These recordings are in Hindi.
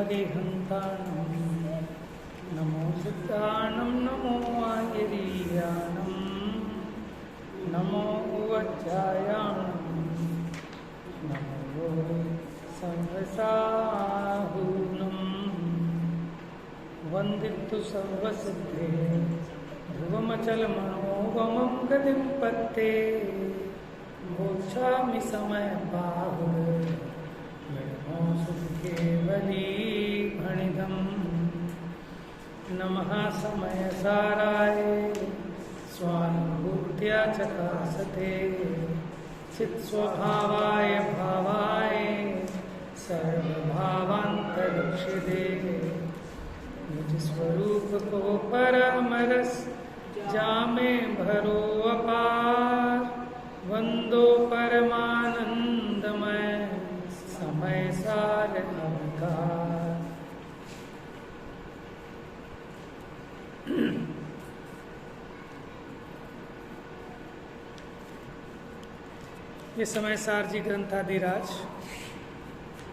वगेहन्ताणं नमो सिद्धाणं नमो आयरीयाणं नमो वज्रायाणं नमो संवसाहूनं वन्दितु सर्वसिद्धे ध्रुवमचलमनोगमं गतिं पत्ते मोक्षामि समयबाहुर्विष्णो सुखकेवलीभणिधं नमः समयसाराय स्वानुभूत्या चकासते चित्स्वभावाय भावाय सर्वभावान्तरिक्षिते निज स्वरूप को परमरस जामे भरो अपार वंदो परमानंदमय समय सार अवतार। ये समय सार जी ग्रंथाधिराज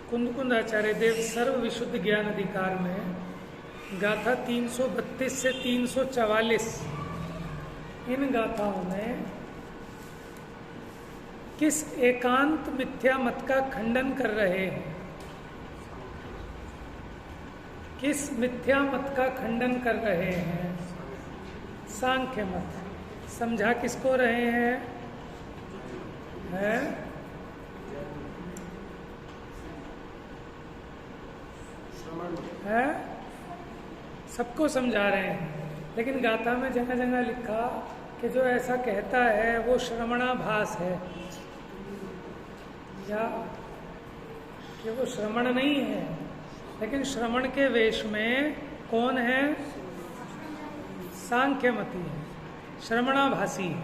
कुंद आचार्य देव सर्व विशुद्ध ज्ञान अधिकार में गाथा 332 से 344 इन गाथाओं में किस एकांत मिथ्या मत का खंडन कर रहे हैं, किस मिथ्या मत का खंडन कर रहे हैं? सांख्य मत। समझा किसको रहे हैं? है? सबको समझा रहे हैं, लेकिन गाथा में जगह जगह लिखा कि जो ऐसा कहता है वो श्रवणाभास है, या कि वो श्रवण नहीं है, लेकिन श्रवण के वेश में कौन है? सांख्यमती है, श्रवणाभासी है।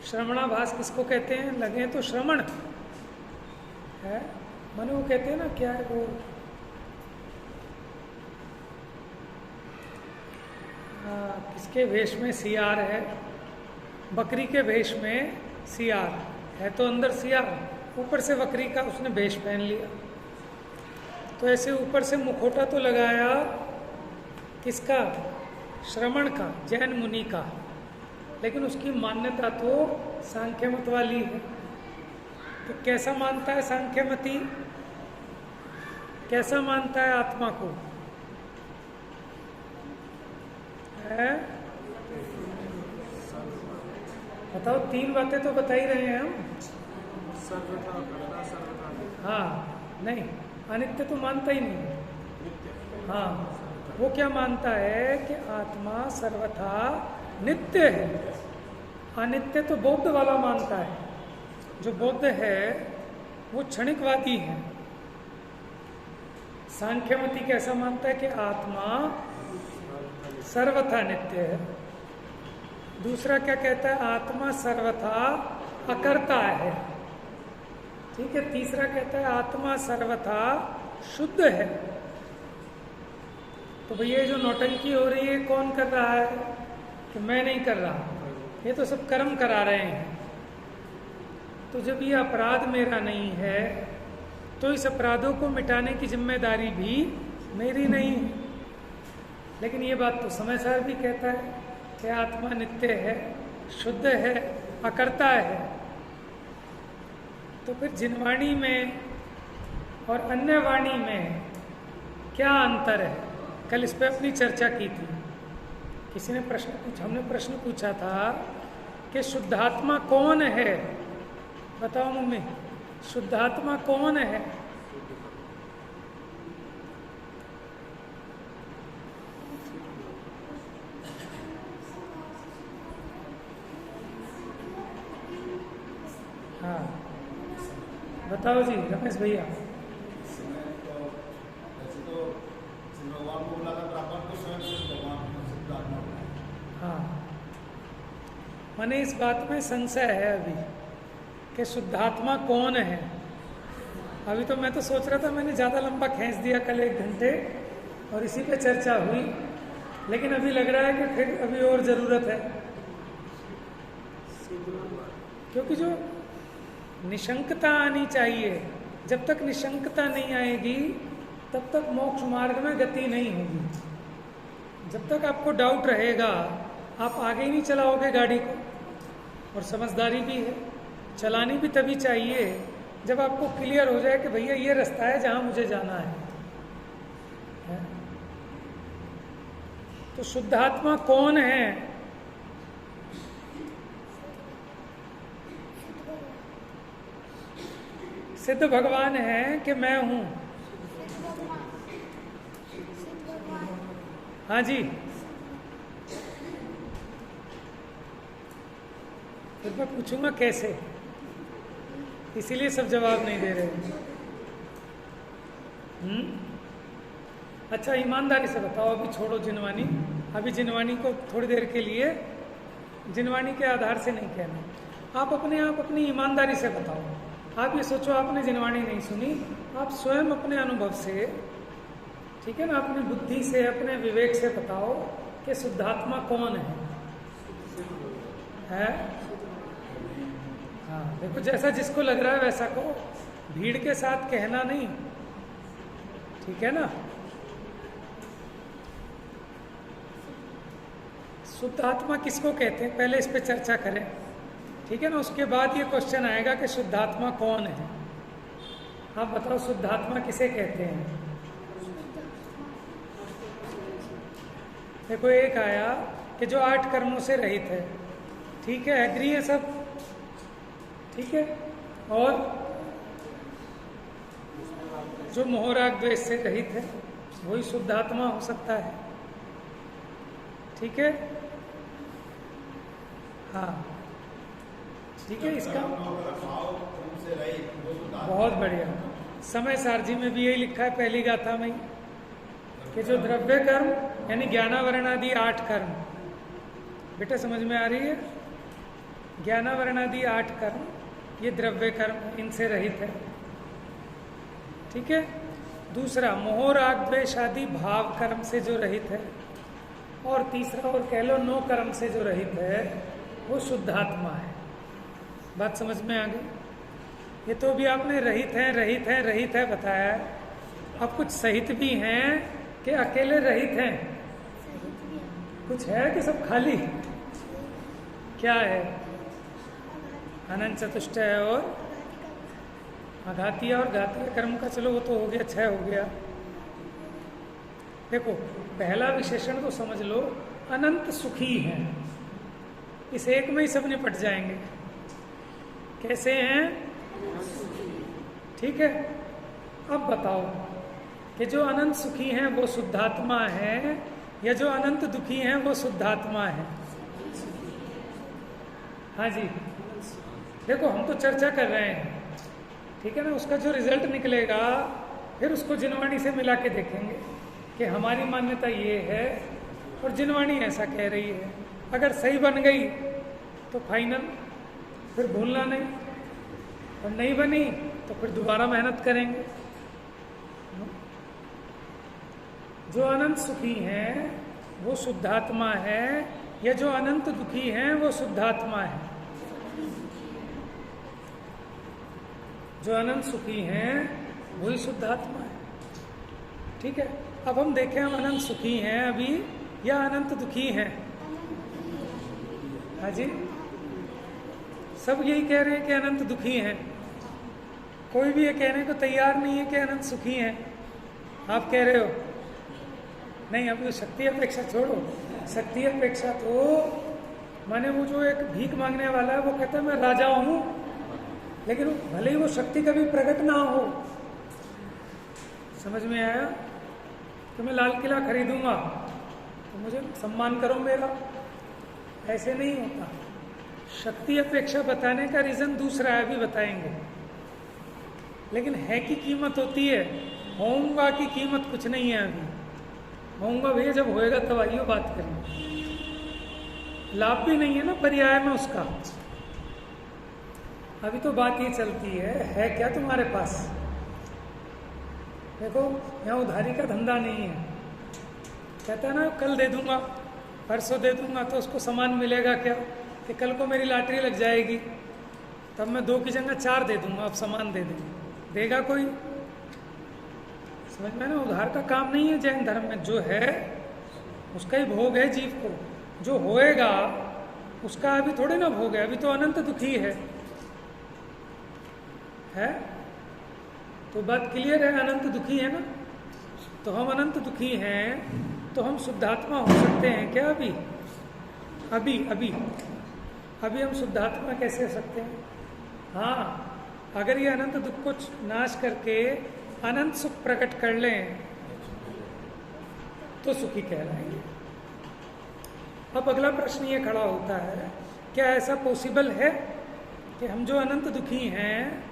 श्रवणाभास किसको कहते हैं? लगे तो श्रवण है, मनु कहते हैं ना, क्या है वो, किसके वेश में सियार है? बकरी के वेश में सियार है, तो अंदर सियार, ऊपर से बकरी का उसने वेश पहन लिया। तो ऐसे ऊपर से मुखौटा तो लगाया किसका? श्रवण का, जैन मुनि का, लेकिन उसकी मान्यता तो सांख्यमत वाली है। तो कैसा मानता है सांख्यमती? कैसा मानता है आत्मा को? है? बताओ, तीन बातें तो बता ही रहे हैं हम। हाँ, नहीं, अनित्य तो मानता ही नहीं। हाँ, वो क्या मानता है कि आत्मा सर्वथा नित्य है। अनित्य तो बौद्ध वाला मानता है। जो बौद्ध है वो क्षणिकवादी है। सांख्यमती कैसा मानता है कि आत्मा सर्वथा नित्य है। दूसरा क्या कहता है? आत्मा सर्वथा अकर्ता है। ठीक है। तीसरा कहता है आत्मा सर्वथा शुद्ध है। तो भैया ये जो नौटंकी हो रही है कौन कर रहा है? कि मैं नहीं कर रहा, ये तो सब कर्म करा रहे हैं। तो जब ये अपराध मेरा नहीं है तो इस अपराधों को मिटाने की जिम्मेदारी भी मेरी नहीं है। लेकिन ये बात तो समयसार भी कहता है कि आत्मा नित्य है, शुद्ध है, अकर्ता है। तो फिर जिनवाणी में और अन्य वाणी में क्या अंतर है? कल इस पर अपनी चर्चा की थी। किसी ने प्रश्न पूछा, हमने प्रश्न पूछा था कि शुद्धात्मा कौन है? बताओ मम्मी, शुद्धात्मा कौन है? हाँ बताओ जी, रमेश भैया। हाँ, माने इस बात में संशय है अभी कि शुद्धात्मा कौन है। अभी तो मैं तो सोच रहा था, मैंने ज़्यादा लंबा खींच दिया कल 1 घंटे और इसी पे चर्चा हुई, लेकिन अभी लग रहा है कि फिर अभी और ज़रूरत है। क्योंकि जो निशंकता आनी चाहिए, जब तक निशंकता नहीं आएगी तब तक मोक्ष मार्ग में गति नहीं होगी। जब तक आपको डाउट रहेगा आप आगे ही नहीं चलाओगे गाड़ी को। और समझदारी भी है, चलानी भी तभी चाहिए जब आपको क्लियर हो जाए कि भैया ये रास्ता है जहां मुझे जाना है। तो शुद्धात्मा कौन है? सिद्ध भगवान है कि मैं हूं? हाँ जी, फिर मैं पूछूंगा कैसे, इसीलिए सब जवाब नहीं दे रहे। अच्छा ईमानदारी से बताओ, अभी छोड़ो जिनवानी, अभी जिनवानी को थोड़ी देर के लिए जिनवानी के आधार से नहीं कहना। आप अपने आप अपनी ईमानदारी से बताओ। आप ये सोचो आपने जिनवानी नहीं सुनी, आप स्वयं अपने अनुभव से, ठीक है ना, अपनी बुद्धि से, अपने विवेक से बताओ कि शुद्धात्मा कौन है? हाँ देखो, जैसा जिसको लग रहा है वैसा कहो, भीड़ के साथ कहना नहीं, ठीक है ना। शुद्ध आत्मा किसको कहते हैं पहले इस पे चर्चा करें, ठीक है ना। उसके बाद ये क्वेश्चन आएगा कि शुद्धात्मा कौन है। आप बताओ शुद्धात्मा किसे कहते हैं? देखो एक आया कि जो 8 कर्मों से रहित है, ठीक है, एग्री है सब, ठीक है। और जो मोह राग द्वेष से रहित है वही शुद्धात्मा हो सकता है, ठीक है। हाँ ठीक है, इसका बहुत बढ़िया। समय सारजी में भी यही लिखा है पहली गाथा में कि जो द्रव्य कर्म यानी ज्ञानावरणादि 8 कर्म, बेटा समझ में आ रही है, ज्ञानावरणादि 8 कर्म ये द्रव्य कर्म इनसे रहित है, ठीक है। दूसरा मोह राग द्वेष आदि भाव कर्म से जो रहित है, और तीसरा और कह लो 9 कर्म से जो रहित है वो शुद्धात्मा है। बात समझ में आ गई? ये तो भी आपने रहित है रहित है रहित है बताया, अब कुछ सहित भी हैं कि अकेले रहित हैं? कुछ है कि सब खाली? क्या है? अनंत चतुष्टय और आघातीय और घातीय कर्म का, चलो वो तो हो गया, 6 हो गया। देखो पहला विशेषण तो समझ लो, अनंत सुखी हैं, इस एक में ही सब निपट जाएंगे। कैसे हैं? ठीक है। अब बताओ कि जो अनंत सुखी हैं वो शुद्धात्मा है या जो अनंत दुखी हैं वो शुद्धात्मा है? हाँ जी, देखो हम तो चर्चा कर रहे हैं, ठीक है ना। उसका जो रिजल्ट निकलेगा फिर उसको जिनवाणी से मिला के देखेंगे कि हमारी मान्यता ये है और जिनवाणी ऐसा कह रही है। अगर सही बन गई तो फाइनल, फिर भूलना नहीं, और नहीं बनी तो फिर दोबारा मेहनत करेंगे। जो अनंत सुखी हैं वो शुद्धात्मा है या जो अनंत दुखी हैं वो शुद्धात्मा है? जो अनंत सुखी हैं वही शुद्धात्मा है, ठीक है। अब हम देखें हम अनंत सुखी हैं अभी या अनंत दुखी हैं? हाँ जी, सब यही कह रहे हैं कि अनंत दुखी हैं, कोई भी ये कहने को तैयार नहीं है कि अनंत सुखी हैं। आप कह रहे हो नहीं, अभी शक्ति अपेक्षा छोड़ो। शक्ति अपेक्षा तो माने वो जो एक भीख मांगने वाला है वो कहता है मैं राजा हूं, लेकिन भले ही वो शक्ति कभी प्रकट ना हो। समझ में आया? तो मैं लाल किला खरीदूंगा तो मुझे सम्मान करो मेरा, ऐसे नहीं होता। शक्ति अपेक्षा बताने का रीजन दूसरा है, अभी बताएंगे। लेकिन है की कीमत होती है, होऊंगा की कीमत कुछ नहीं है। अभी होऊंगा भैया जब होएगा तब आइयो बात करेंगे। लाभ भी नहीं है ना पर्याय में उसका, अभी तो बात ये चलती है क्या तुम्हारे पास? देखो यहाँ उधारी का धंधा नहीं है। कहता है ना कल दे दूंगा, परसों दे दूंगा, तो उसको सामान मिलेगा क्या कि कल को मेरी लॉटरी लग जाएगी तब मैं 2 की जगह 4 दे दूंगा, अब सामान दे देंगे, देगा कोई? समझ में ना, उधार का काम नहीं है जैन धर्म में। जो है उसका ही भोग है जीव को, जो होएगा उसका अभी थोड़े ना भोग है, अभी तो अनंत दुखी है। तो बात क्लियर है, अनंत दुखी है ना। तो हम अनंत दुखी हैं तो हम शुद्धात्मा हो सकते हैं क्या? अभी अभी अभी अभी हम शुद्धात्मा कैसे हो सकते हैं? हाँ, अगर ये अनंत दुख को नाश करके अनंत सुख प्रकट कर लें तो सुखी कहलाएंगे। अब अगला प्रश्न ये खड़ा होता है, क्या ऐसा पॉसिबल है कि हम जो अनंत दुखी हैं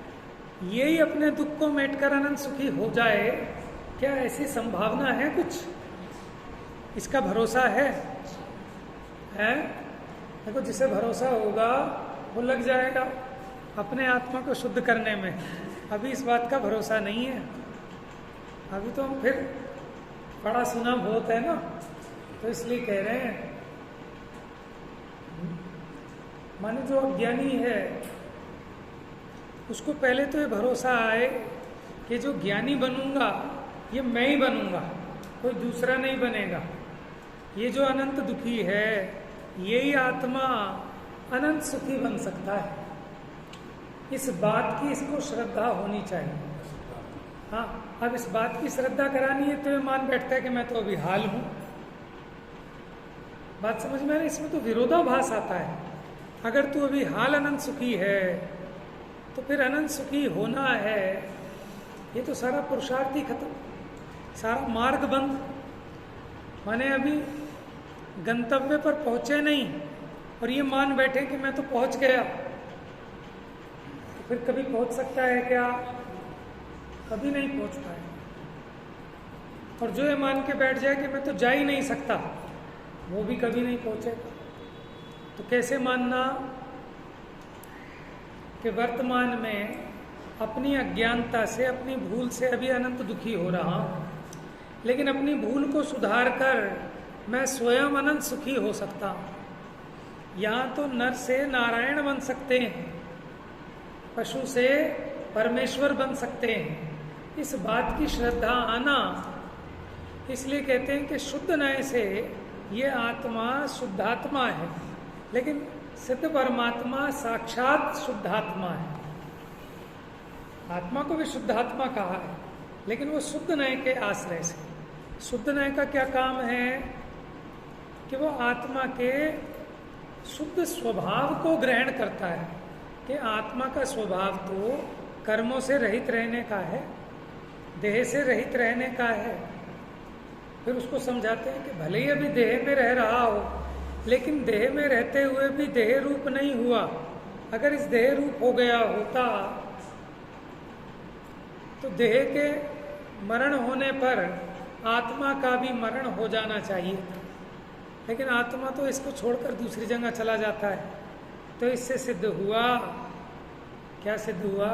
यही अपने दुख को मेटकर अनंत सुखी हो जाए? क्या ऐसी संभावना है? कुछ इसका भरोसा है? देखो, जिसे भरोसा होगा वो लग जाएगा अपने आत्मा को शुद्ध करने में। अभी इस बात का भरोसा नहीं है, अभी तो हम फिर पढ़ा सुना बहुत है ना, तो इसलिए कह रहे हैं। माने जो अज्ञानी है उसको पहले तो ये भरोसा आए कि जो ज्ञानी बनूंगा ये मैं ही बनूंगा, कोई दूसरा नहीं बनेगा। ये जो अनंत दुखी है यही आत्मा अनंत सुखी बन सकता है। इस बात की इसको श्रद्धा होनी चाहिए। हाँ, अब इस बात की श्रद्धा करानी है तो ये मान बैठता है कि मैं तो अभी हाल हूं। बात समझ में आ रही? इसमें तो विरोधाभास आता है। अगर तू अभी हाल अनंत सुखी है तो फिर अनंत सुखी होना है, ये तो सारा पुरुषार्थ ही खत्म, सारा मार्ग बंद। माने अभी गंतव्य पर पहुंचे नहीं और ये मान बैठे कि मैं तो पहुंच गया, तो फिर कभी पहुंच सकता है क्या? कभी नहीं पहुंच पाए। और जो ये मान के बैठ जाए कि मैं तो जा ही नहीं सकता, वो भी कभी नहीं पहुंचेगा। तो कैसे मानना कि वर्तमान में अपनी अज्ञानता से, अपनी भूल से अभी अनंत दुखी हो रहा हूं, लेकिन अपनी भूल को सुधार कर मैं स्वयं अनंत सुखी हो सकता हूं। यहाँ तो नर से नारायण बन सकते हैं, पशु से परमेश्वर बन सकते हैं। इस बात की श्रद्धा आना, इसलिए कहते हैं कि शुद्ध नय से ये आत्मा शुद्धात्मा है, लेकिन सिद्ध परमात्मा साक्षात शुद्धात्मा है। आत्मा को भी शुद्धात्मा कहा है, लेकिन वो शुद्ध नय के आश्रय से। शुद्ध नय का क्या काम है कि वो आत्मा के शुद्ध स्वभाव को ग्रहण करता है, कि आत्मा का स्वभाव तो कर्मों से रहित रहने का है, देह से रहित रहने का है। फिर उसको समझाते हैं कि भले ही अभी देह में रह रहा हो, लेकिन देह में रहते हुए भी देह रूप नहीं हुआ। अगर इस देह रूप हो गया होता तो देह के मरण होने पर आत्मा का भी मरण हो जाना चाहिए था, लेकिन आत्मा तो इसको छोड़कर दूसरी जगह चला जाता है। तो इससे सिद्ध हुआ, क्या सिद्ध हुआ?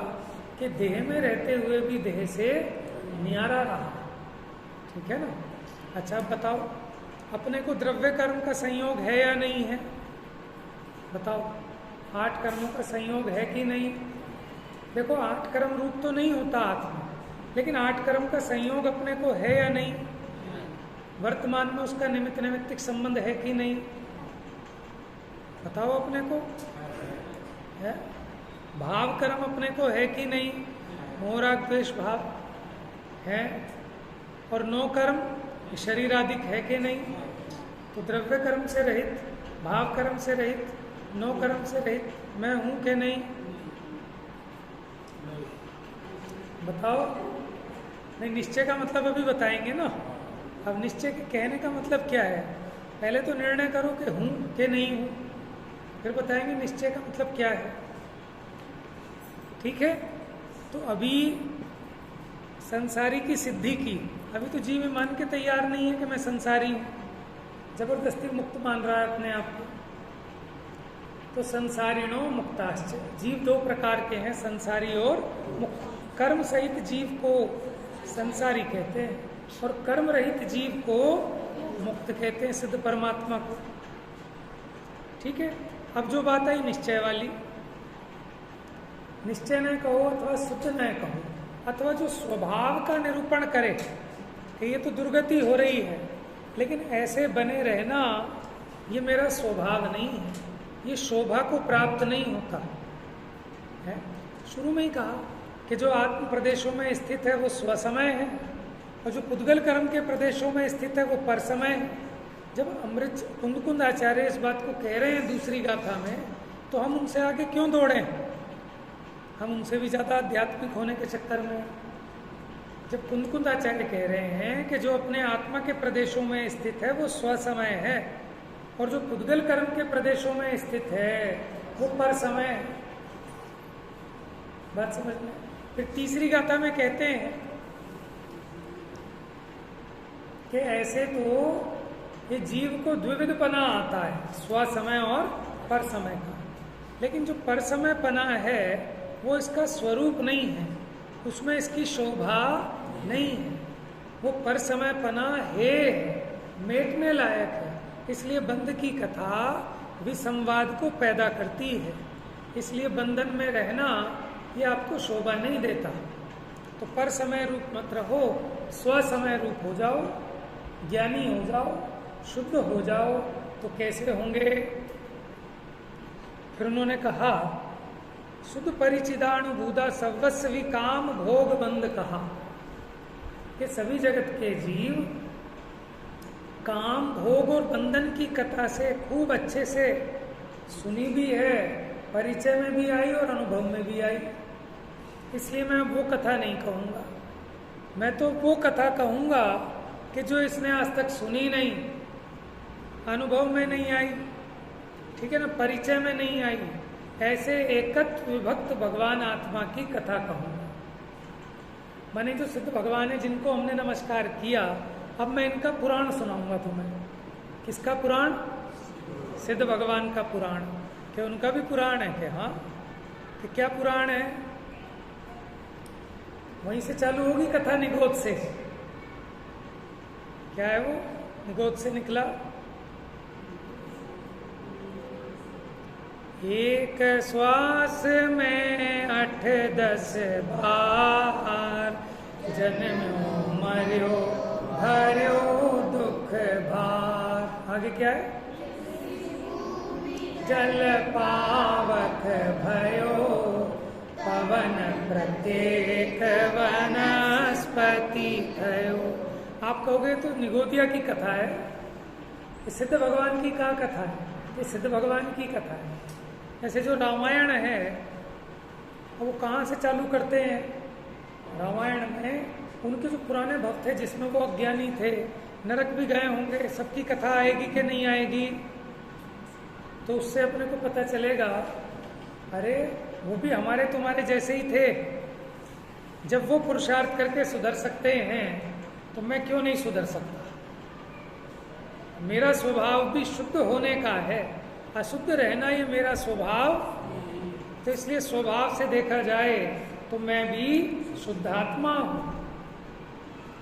कि देह में रहते हुए भी देह से न्यारा रहा। ठीक है ना? अच्छा, अब बताओ, अपने को द्रव्य कर्म का संयोग है या नहीं है? बताओ, 8 कर्मों का संयोग है कि नहीं? देखो, 8 कर्म रूप तो नहीं होता आत्मा, लेकिन 8 कर्म का संयोग अपने को है या नहीं? वर्तमान में उसका निमित्त नैमित्तिक संबंध है कि नहीं? बताओ अपने को है? भाव कर्म अपने को है कि नहीं? मोह राग द्वेष भाव है। और 9 कर्म शरीरादिक है कि नहीं? तो द्रव्य कर्म से रहित, भाव कर्म से रहित, 9 कर्म से रहित मैं हूं कि नहीं? बताओ। नहीं, निश्चय का मतलब अभी बताएंगे ना। अब निश्चय के कहने का मतलब क्या है? पहले तो निर्णय करो कि हूं कि नहीं हूं, फिर बताएंगे निश्चय का मतलब क्या है। ठीक है? तो अभी संसारी की सिद्धि की, अभी तो जीव मान के तैयार नहीं है कि मैं संसारी हूं, जबरदस्ती मुक्त मान रहा है अपने आप को। तो संसारिणो मुक्ताश्च, जीव 2 प्रकार के हैं, संसारी और मुक्त। कर्म सहित जीव को संसारी कहते हैं और कर्म रहित जीव को मुक्त कहते हैं, सिद्ध परमात्मा को। ठीक है? अब जो बात आई निश्चय वाली, निश्चय न कहो अथवा शुद्ध न कहो, अथवा जो स्वभाव का निरूपण करे कि ये तो दुर्गति हो रही है, लेकिन ऐसे बने रहना ये मेरा स्वभाव नहीं है, ये शोभा को प्राप्त नहीं होता है। शुरू में ही कहा कि जो आत्म प्रदेशों में स्थित है वो स्वसमय है, और जो पुद्गल कर्म के प्रदेशों में स्थित है वो परसमय है। जब अमृत कुंद आचार्य इस बात को कह रहे हैं दूसरी गाथा में, तो हम उनसे आगे क्यों दौड़ें? हम उनसे भी ज़्यादा आध्यात्मिक होने के चक्कर में। जब कुंद आचार्य कह रहे हैं कि जो अपने आत्मा के प्रदेशों में स्थित है वो स्वसमय है, और जो पुद्गल कर्म के प्रदेशों में स्थित है वो परसमय है। बात समझ में? फिर तीसरी गाथा में कहते हैं कि ऐसे तो ये जीव को द्विविधपना आता है, स्वसमय और परसमय का, लेकिन जो परसमय पना है वो इसका स्वरूप नहीं है, उसमें इसकी शोभा नहीं है। वो परसमय पना है, मेटने लायक है, इसलिए बंध की कथा विसंवाद को पैदा करती है। इसलिए बंधन में रहना ये आपको शोभा नहीं देता। तो परसमय रूप मत रहो, स्वसमय रूप हो जाओ, ज्ञानी हो जाओ, शुद्ध हो जाओ। तो कैसे होंगे? फिर उन्होंने कहा शुद्ध परिचिदानुभूता सर्वस्वी काम भोग बंद कहा कि सभी जगत के जीव काम भोग और बंधन की कथा से खूब अच्छे से सुनी भी है, परिचय में भी आई और अनुभव में भी आई। इसलिए मैं वो कथा नहीं कहूँगा, मैं तो वो कथा कहूँगा कि जो इसने आज तक सुनी नहीं, अनुभव में नहीं आई, ठीक है ना, परिचय में नहीं आई, ऐसे एकत्व विभक्त भगवान आत्मा की कथा कहूँगा। माने जो सिद्ध भगवान है जिनको हमने नमस्कार किया, अब मैं इनका पुराण सुनाऊंगा तुम्हें। किसका पुराण? सिद्ध भगवान का पुराण। क्या उनका भी पुराण है? क्या? हाँ, कि क्या पुराण है? वहीं से चालू होगी कथा, निगोद से। क्या है वो? निगोद से निकला। एक श्वास में 8-10 बार जन्मो मर्यो भर्यो दुख भार। आगे क्या है? जल पावक भयो पवन प्रत्येक वनस्पति भयो। आप कहोगे तो निगोदिया की कथा है, ये सिद्ध भगवान की क्या कथा है? ये सिद्ध भगवान की कथा है। ऐसे जो रामायण है वो कहाँ से चालू करते हैं? रामायण में उनके जो पुराने भक्त थे जिसमें वो अज्ञानी थे, नरक भी गए होंगे, सबकी कथा आएगी कि नहीं आएगी? तो उससे अपने को पता चलेगा अरे वो भी हमारे तुम्हारे जैसे ही थे। जब वो पुरुषार्थ करके सुधर सकते हैं तो मैं क्यों नहीं सुधर सकता? मेरा स्वभाव भी शुद्ध होने का है, अशुद्ध रहना ये मेरा स्वभाव। तो इसलिए स्वभाव से देखा जाए तो मैं भी शुद्धात्मा हूं।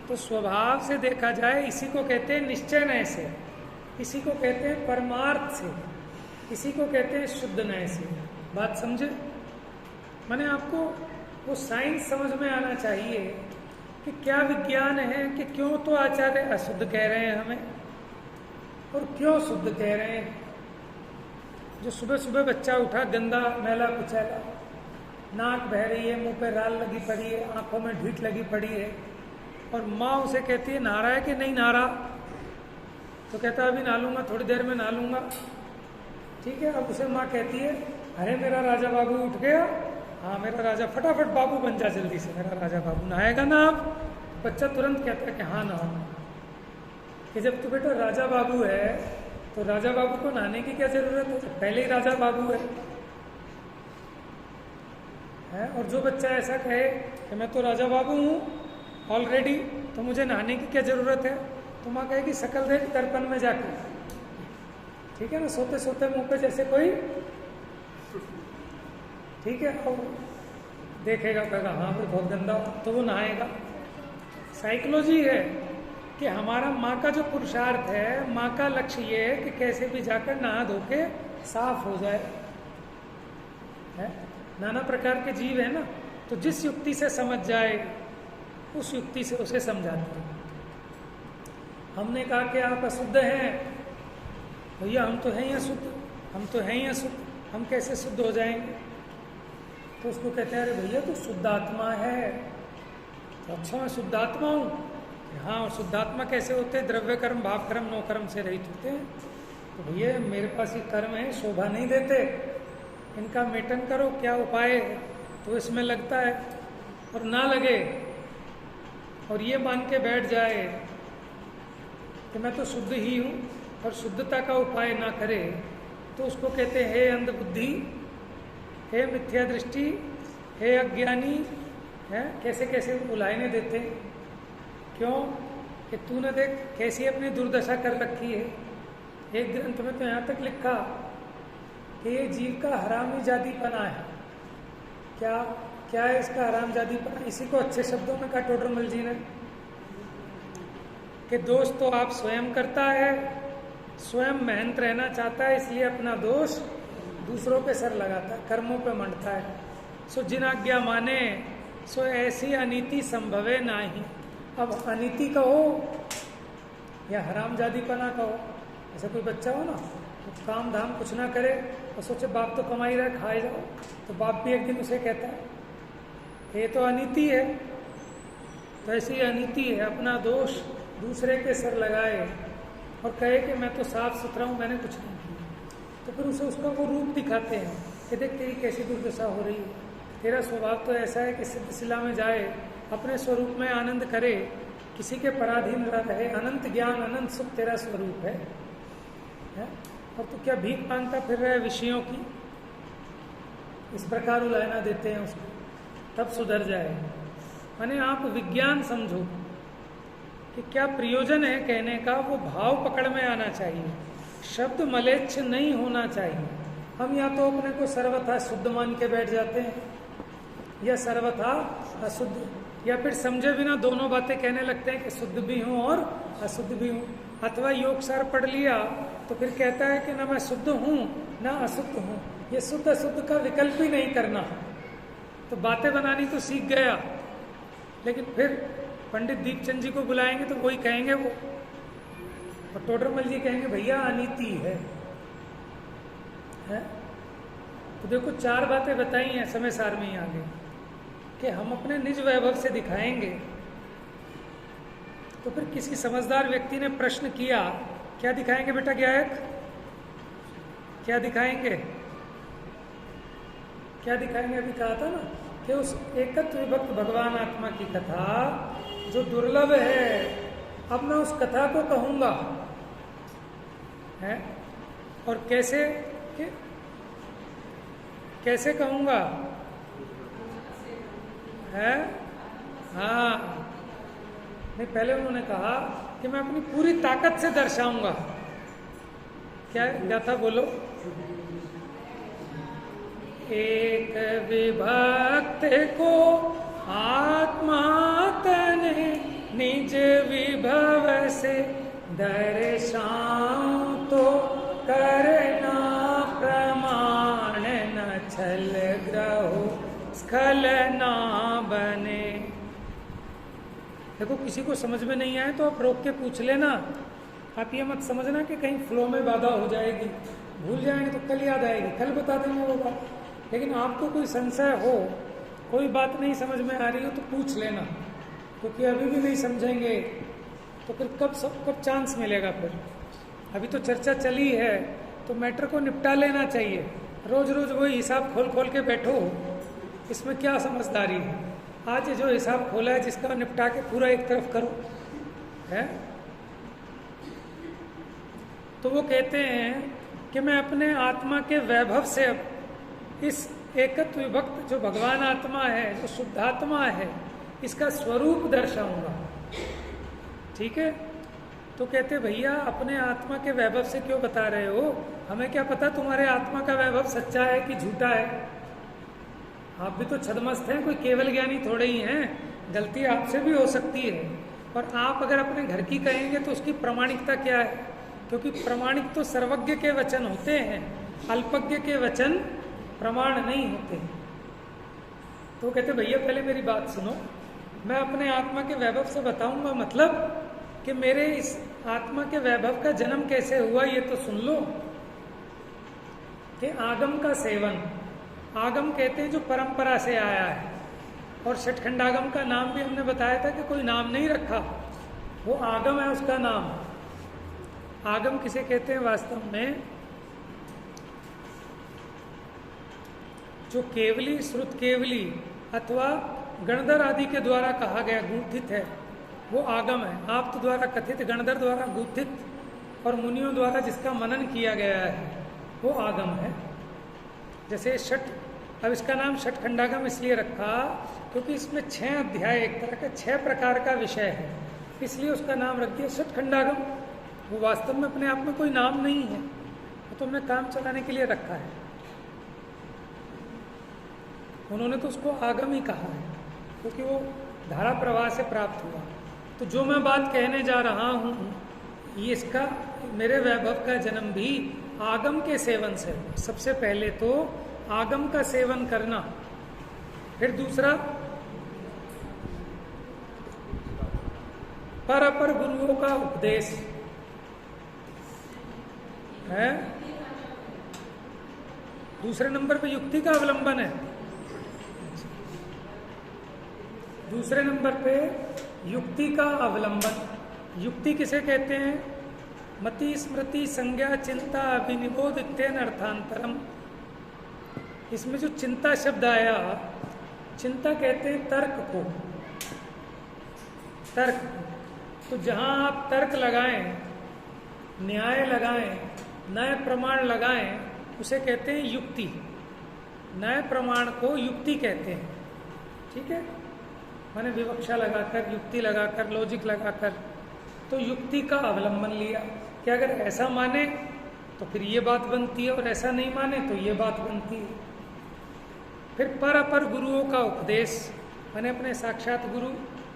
तो स्वभाव से देखा जाए इसी को कहते हैं निश्चय नय से, इसी को कहते हैं परमार्थ से, इसी को कहते हैं शुद्ध नय से। बात समझे? माने आपको वो साइंस समझ में आना चाहिए कि क्या विज्ञान है, कि क्यों तो आचार्य अशुद्ध कह रहे हैं हमें और क्यों शुद्ध कह रहे हैं। जो सुबह सुबह बच्चा उठा गंदा मैला कुचैला, नाक बह रही है, मुंह पे राल लगी पड़ी है, आंखों में ढीठ लगी पड़ी है, और माँ उसे कहती है नहा रहा है कि नहीं नहा रहा? तो कहता है अभी नहा लूंगा, थोड़ी देर में नहा लूंगा। ठीक है, अब उसे माँ कहती है अरे मेरा राजा बाबू उठ गया। हाँ मेरा राजा, फटाफट बाबू बन जा जल्दी से, मेरा राजा बाबू। नहाएगा ना आप? बच्चा तुरंत कहता है कि हाँ नहाऊंगा। कि जब तू बेटा राजा बाबू है तो राजा बाबू को नहाने की क्या जरूरत है, पहले ही राजा बाबू है। और जो बच्चा ऐसा कहे कि मैं तो राजा बाबू हूँ ऑलरेडी, तो मुझे नहाने की क्या जरूरत है, तो माँ कहेगी शकल देख दर्पण में जाकर। ठीक है ना, सोते सोते मुंह पे जैसे कोई, ठीक है, और देखेगा कहेगा हाँ भाई बहुत गंदा, तो वो नहाएगा। साइकोलॉजी है कि हमारा माँ का जो पुरुषार्थ है, माँ का लक्ष्य ये है कि कैसे भी जाकर नहा धो के साफ हो जाए। है नाना प्रकार के जीव है ना, तो जिस युक्ति से समझ जाए उस युक्ति से उसे समझाते हैं। हमने कहा कि आप अशुद्ध हैं, भैया हम तो हैं ही अशुद्ध, हम तो हैं ही अशुद्ध, हम कैसे शुद्ध हो जाएंगे? तो उसको कहते हैं, अरे भैया तो शुद्धात्मा है। तो अच्छा मैं शुद्धात्मा हूँ? हाँ, और शुद्धात्मा कैसे होते हैं? द्रव्य कर्म, भाव कर्म, नो कर्म से रहित होते हैं। तो भैया मेरे पास ये कर्म है, शोभा नहीं देते, इनका मेटन करो, क्या उपाय है? तो इसमें लगता है और ना लगे और ये मान के बैठ जाए कि मैं तो शुद्ध ही हूँ और शुद्धता का उपाय ना करे, तो उसको कहते हैं हे अंधबुद्धि, हे मिथ्या दृष्टि, हे अज्ञानी। है कैसे कैसे बुलाने देते हैं। क्यों? कि तूने देख कैसी अपनी दुर्दशा कर रखी है। एक ग्रंथ में तो यहाँ तक लिखा कि ये जीव का हरामीजादीपना है। क्या क्या है इसका हरामजादीपना? इसी को अच्छे शब्दों में कहा टोडरमल जी ने कि दोष तो आप स्वयं करता है, स्वयं मेहनत रहना चाहता है, इसलिए अपना दोष दूसरों पे सर लगाता है, कर्मों पे मंडता है। सो जिन आज्ञा माने सो ऐसी अनीति संभवे नाही। अब अनीति कहो या हरामजादीपना कहो। ऐसा कोई बच्चा हो ना, तो काम धाम कुछ ना करे और सोचे बाप तो कमाई रहा है, खाए जाओ, तो बाप भी एक दिन उसे कहता है ये तो अनीति है। तो ऐसी अनीति है, अपना दोष दूसरे के सर लगाए और कहे कि मैं तो साफ सुथरा हूँ, मैंने कुछ नहीं किया। तो फिर उसे उसका वो रूप दिखाते हैं कि देख तेरी कैसी दुर्दशा हो रही है, तेरा स्वभाव तो ऐसा है कि सिद्ध शिला में जाए, अपने स्वरूप में आनंद करे, किसी के पराधीन रहे, अनंत ज्ञान अनंत सुख तेरा स्वरूप है? और तो क्या भीख मांगता फिर रहे विषयों की? इस प्रकार उलाहना देते हैं उसको, तब सुधर जाए। माने आप विज्ञान समझो कि क्या प्रयोजन है कहने का, वो भाव पकड़ में आना चाहिए, शब्द मलेच्छ नहीं होना चाहिए। हम या तो अपने को सर्वथा शुद्ध मान के बैठ जाते हैं या सर्वथा अशुद्ध, या फिर समझे बिना दोनों बातें कहने लगते हैं कि शुद्ध भी हूँ और अशुद्ध भी हूँ। अथवा योग सार पढ़ लिया तो फिर कहता है कि ना मैं शुद्ध हूँ ना अशुद्ध हूँ। ये शुद्ध अशुद्ध का विकल्प ही नहीं करना। तो बातें बनानी तो सीख गया, लेकिन फिर पंडित दीपचंद जी को बुलाएंगे तो वही कहेंगे वो, और टोडरमल जी कहेंगे भैया अनीति है? तो देखो 4 बातें बताई हैं समय सार में ही आगे कि हम अपने निज वैभव से दिखाएंगे। तो फिर किसी समझदार व्यक्ति ने प्रश्न किया, क्या दिखाएंगे बेटा गायक, क्या दिखाएंगे? क्या दिखाएंगे? अभी कहा था ना कि उस एकत्व विभक्त भगवान आत्मा की कथा जो दुर्लभ है, अब मैं उस कथा को कहूंगा है। और कैसे कहूंगा है? हाँ, नहीं, पहले उन्होंने कहा कि मैं अपनी पूरी ताकत से दर्शाऊंगा। क्या था बोलो? एक विभक्त को आत्मा तने निज विभव से दर्शाऊं तो करना प्रमाण न छल ग्रहो स्खल ना बने। देखो किसी को समझ में नहीं आए तो आप रोक के पूछ लेना। आप ये मत समझना कि कहीं फ्लो में बाधा हो जाएगी, भूल जाएंगे तो कल याद आएगी, कल बता देंगे वो बात। लेकिन आपको कोई संशय हो, कोई बात नहीं समझ में आ रही हो तो पूछ लेना, क्योंकि अभी भी नहीं समझेंगे तो फिर कब चांस मिलेगा? फिर अभी तो चर्चा चली है तो मैटर को निपटा लेना चाहिए। रोज रोज वही हिसाब खोल खोल के बैठो, इसमें क्या समझदारी है? आज जो हिसाब खोला है जिसका निपटा के पूरा एक तरफ करो है। तो वो कहते हैं कि मैं अपने आत्मा के वैभव से अब इस एकत्व विभक्त जो भगवान आत्मा है, जो शुद्धात्मा है, इसका स्वरूप दर्शाऊंगा। ठीक है? तो कहते भैया अपने आत्मा के वैभव से क्यों बता रहे हो? हमें क्या पता तुम्हारे आत्मा का वैभव सच्चा है कि झूठा है? आप भी तो छदमस्त हैं, कोई केवल ज्ञानी थोड़े ही हैं। गलती आपसे भी हो सकती है। और आप अगर अपने घर की कहेंगे तो उसकी प्रामाणिकता क्या है? क्योंकि प्रामाणिक तो सर्वज्ञ के वचन होते हैं, अल्पज्ञ के वचन प्रमाण नहीं होते। तो कहते भैया पहले मेरी बात सुनो, मैं अपने आत्मा के वैभव से बताऊंगा, मतलब कि मेरे इस आत्मा के वैभव का जन्म कैसे हुआ ये तो सुन लो। कि आगम का सेवन, आगम कहते हैं जो परंपरा से आया है, और षटखंडागम का नाम भी हमने बताया था कि कोई नाम नहीं रखा, वो आगम है उसका नाम। आगम किसे कहते हैं वास्तव में? जो केवली, श्रुत केवली अथवा गणधर आदि के द्वारा कहा गया गुंथित है, वो आगम है। आप तो द्वारा कथित, गणधर द्वारा गुंथित और मुनियों द्वारा जिसका मनन किया गया है वो आगम है। जैसे अब इसका नाम षटखंडागम इसलिए रखा क्योंकि इसमें 6 अध्याय, एक तरह का 6 प्रकार का विषय है, इसलिए उसका नाम रख दिया षटखंडागम। वो वास्तव में अपने आप में कोई नाम नहीं है, वो तो हमने काम चलाने के लिए रखा है। उन्होंने तो उसको आगम ही कहा है क्योंकि वो धारा प्रवाह से प्राप्त हुआ। तो जो मैं बात कहने जा रहा हूँ, ये इसका, मेरे वैभव का जन्म भी आगम के सेवन से। सबसे पहले तो आगम का सेवन करना, फिर दूसरा पर अपर गुरुओं का उपदेश है, दूसरे नंबर पे युक्ति का अवलंबन है, दूसरे नंबर पे युक्ति का अवलंबन। युक्ति किसे कहते हैं? मति स्मृति संज्ञा चिंता अभिनिबोध इत्यन अर्थांतरम। इसमें जो चिंता शब्द आया, चिंता कहते हैं तर्क को, तर्क। तो जहां आप तर्क लगाएं, न्याय लगाएं, नए प्रमाण लगाएं, उसे कहते हैं युक्ति। नए प्रमाण को युक्ति कहते हैं, ठीक है? मैंने विवक्षा लगाकर, युक्ति लगाकर, लॉजिक लगाकर, तो युक्ति का अवलंबन लिया कि अगर ऐसा माने तो फिर ये बात बनती है, और ऐसा नहीं माने तो ये बात बनती है। फिर पर अपर गुरुओं का उपदेश, मैंने अपने साक्षात गुरु,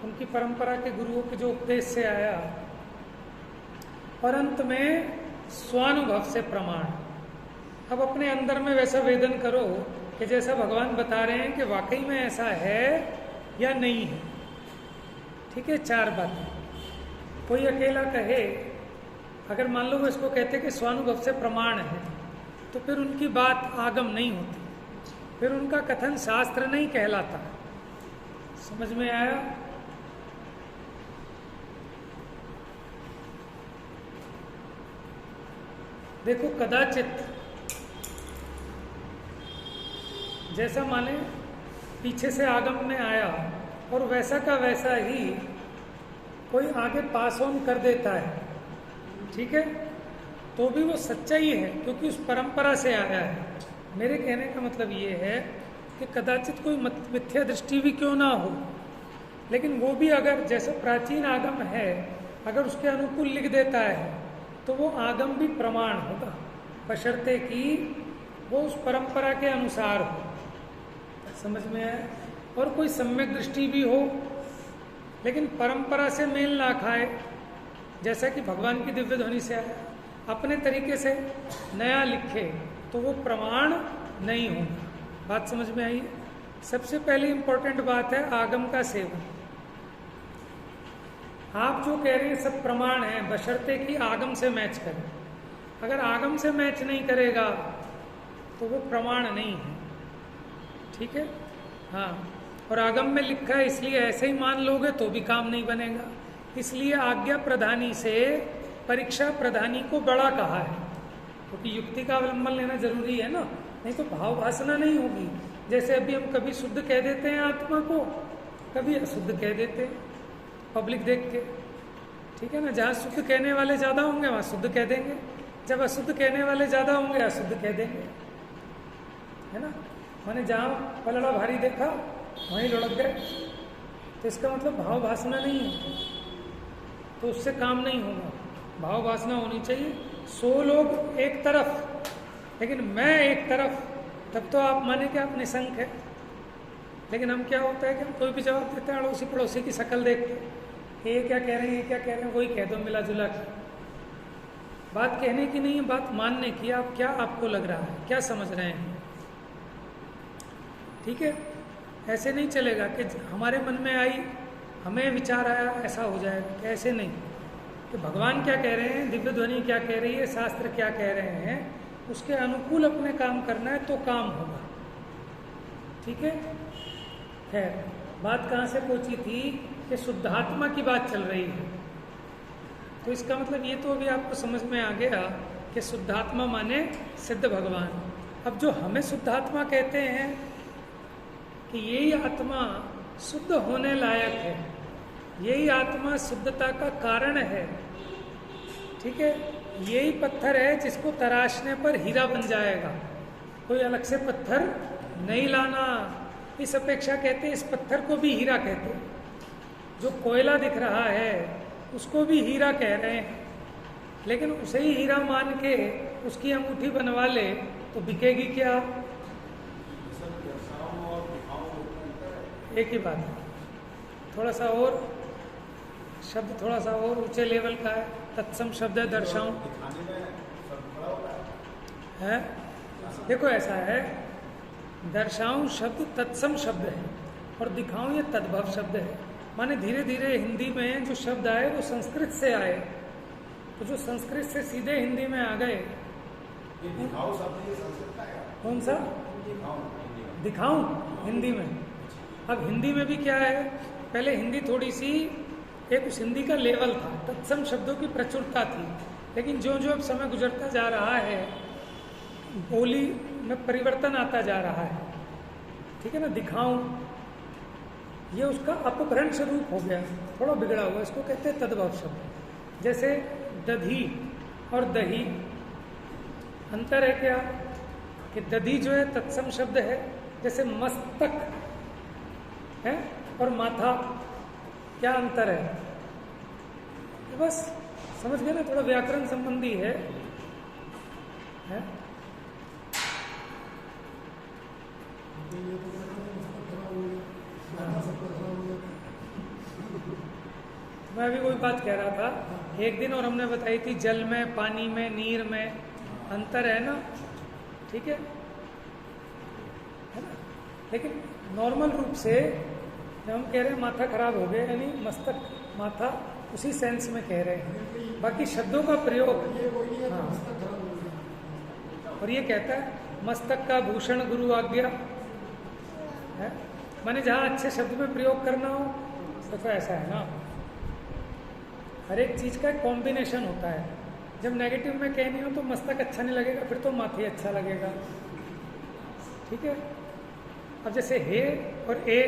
उनकी परंपरा के गुरुओं के जो उपदेश से आया, और अंत में स्वानुभव से प्रमाण। अब अपने अंदर में वैसा वेदन करो कि जैसा भगवान बता रहे हैं कि वाकई में ऐसा है या नहीं है, ठीक है? 4 बातें। कोई अकेला कहे, अगर मान लो वो इसको कहते कि स्वानुभव से प्रमाण है, तो फिर उनकी बात आगम नहीं होती, फिर उनका कथन शास्त्र नहीं कहलाता। समझ में आया? देखो, कदाचित जैसा माने पीछे से आगम में आया और वैसा का वैसा ही कोई आगे पास ऑन कर देता है, ठीक है, तो भी वो सच्चाई है क्योंकि उस परंपरा से आया है। मेरे कहने का मतलब ये है कि कदाचित कोई मिथ्या दृष्टि भी क्यों ना हो, लेकिन वो भी अगर जैसे प्राचीन आगम है, अगर उसके अनुकूल लिख देता है तो वो आगम भी प्रमाण होगा, बशर्ते कि वो उस परंपरा के अनुसार हो। समझ में आया? और कोई सम्यक दृष्टि भी हो लेकिन परंपरा से मेल ना खाए, जैसा कि भगवान की दिव्य ध्वनि से आया, अपने तरीके से नया लिखे, तो वो प्रमाण नहीं होगा। बात समझ में आई? सबसे पहली इंपॉर्टेंट बात है आगम का सेवन। आप जो कह रहे हैं सब प्रमाण है, बशर्ते कि आगम से मैच करे। अगर आगम से मैच नहीं करेगा तो वो प्रमाण नहीं है, ठीक है? हाँ, और आगम में लिखा है इसलिए ऐसे ही मान लोगे तो भी काम नहीं बनेगा। इसलिए आज्ञा प्रधानी से परीक्षा प्रधानी को बड़ा कहा है, क्योंकि युक्ति का अवलंबन लेना जरूरी है ना, नहीं तो भाव भासना नहीं होगी। जैसे अभी हम कभी शुद्ध कह देते हैं आत्मा को, कभी अशुद्ध कह देते हैं पब्लिक देख के, ठीक है ना? जहाँ शुद्ध कहने वाले ज़्यादा होंगे वहाँ शुद्ध कह देंगे, जब अशुद्ध कहने वाले ज़्यादा होंगे अशुद्ध कह देंगे, है ना? मैंने जहाँ पलड़ा भारी देखा वहीं लुढ़क गए, तो इसका मतलब भाव भासना नहीं है, तो उससे काम नहीं होगा। भाव भासना होनी चाहिए। 100 लोग एक तरफ लेकिन मैं एक तरफ, तब तो आप माने कि आप निशंक है। लेकिन हम क्या होता है कि हम कोई भी जवाब देते हैं अड़ोसी पड़ोसी की शक्ल देख के, ये क्या कह रहे हैं, ये क्या कह रहे हैं, वही कह दो मिला जुला के। बात कहने की नहीं है, बात मानने की। आप क्या आपको लग रहा है, क्या समझ रहे हैं, ठीक है? ऐसे नहीं चलेगा कि हमारे मन में आई हमें विचार आया ऐसा हो जाएगा, कैसे नहीं, कि भगवान क्या कह रहे हैं, दिव्य ध्वनि क्या कह रही है, शास्त्र क्या कह रहे हैं, उसके अनुकूल अपने काम करना है तो काम होगा। ठीक है। खैर, बात कहाँ से पहुंची थी कि शुद्धात्मा की बात चल रही है। तो इसका मतलब ये तो अभी आपको समझ में आ गया कि शुद्धात्मा माने सिद्ध भगवान। अब जो हमें शुद्धात्मा कहते हैं कि यही आत्मा शुद्ध होने लायक है, यही आत्मा शुद्धता का कारण है। ठीक है। यही पत्थर है जिसको तराशने पर हीरा बन जाएगा, कोई अलग से पत्थर नहीं लाना। इस अपेक्षा कहते हैं इस पत्थर को भी हीरा कहते हैं। जो कोयला दिख रहा है उसको भी हीरा कह रहे हैं, लेकिन उसे ही हीरा मान के उसकी अंगूठी बनवा ले तो बिकेगी क्या? एक ही बात है। थोड़ा सा और शब्द, थोड़ा सा और ऊंचे लेवल का है। तत्सम शब्द है दर्शाऊं है। देखो ऐसा है, दर्शाऊं शब्द तत्सम शब्द है और दिखाऊं ये तद्भव शब्द है। माने धीरे धीरे हिंदी में जो शब्द आए वो संस्कृत से आए, तो जो संस्कृत से सीधे हिंदी में आ गए। कौन सा? दिखाऊं हिंदी में। अब हिंदी में भी क्या है, पहले हिंदी थोड़ी सी एक उस हिंदी का लेवल था, तत्सम शब्दों की प्रचुरता थी, लेकिन जो जो अब समय गुजरता जा रहा है बोली में परिवर्तन आता जा रहा है। ठीक है ना। दिखाऊं ये उसका अपभ्रंश रूप हो गया, थोड़ा बिगड़ा हुआ, इसको कहते हैं तद्भव शब्द। जैसे दधी और दही, अंतर है क्या कि दधी जो है तत्सम शब्द है, जैसे मस्तक है और माथा, क्या अंतर है? बस समझ गए ना, थोड़ा व्याकरण संबंधी है? मैं अभी वही बात कह रहा था एक दिन, और हमने बताई थी जल में, पानी में, नीर में अंतर है ना। ठीक है ना। लेकिन नॉर्मल रूप से जब हम कह रहे हैं माथा खराब हो गया, यानी मस्तक, माथा, उसी सेंस में कह रहे हैं। बाकी शब्दों का प्रयोग, हाँ, और ये कहता है मस्तक का भूषण गुरु आज्ञा है, माने जहाँ अच्छे शब्द में प्रयोग करना हो तो ऐसा है ना। हर एक चीज का एक कॉम्बिनेशन होता है। जब नेगेटिव में कहनी हो तो मस्तक अच्छा नहीं लगेगा, फिर तो माथे अच्छा लगेगा। ठीक है। अब जैसे हे और ए,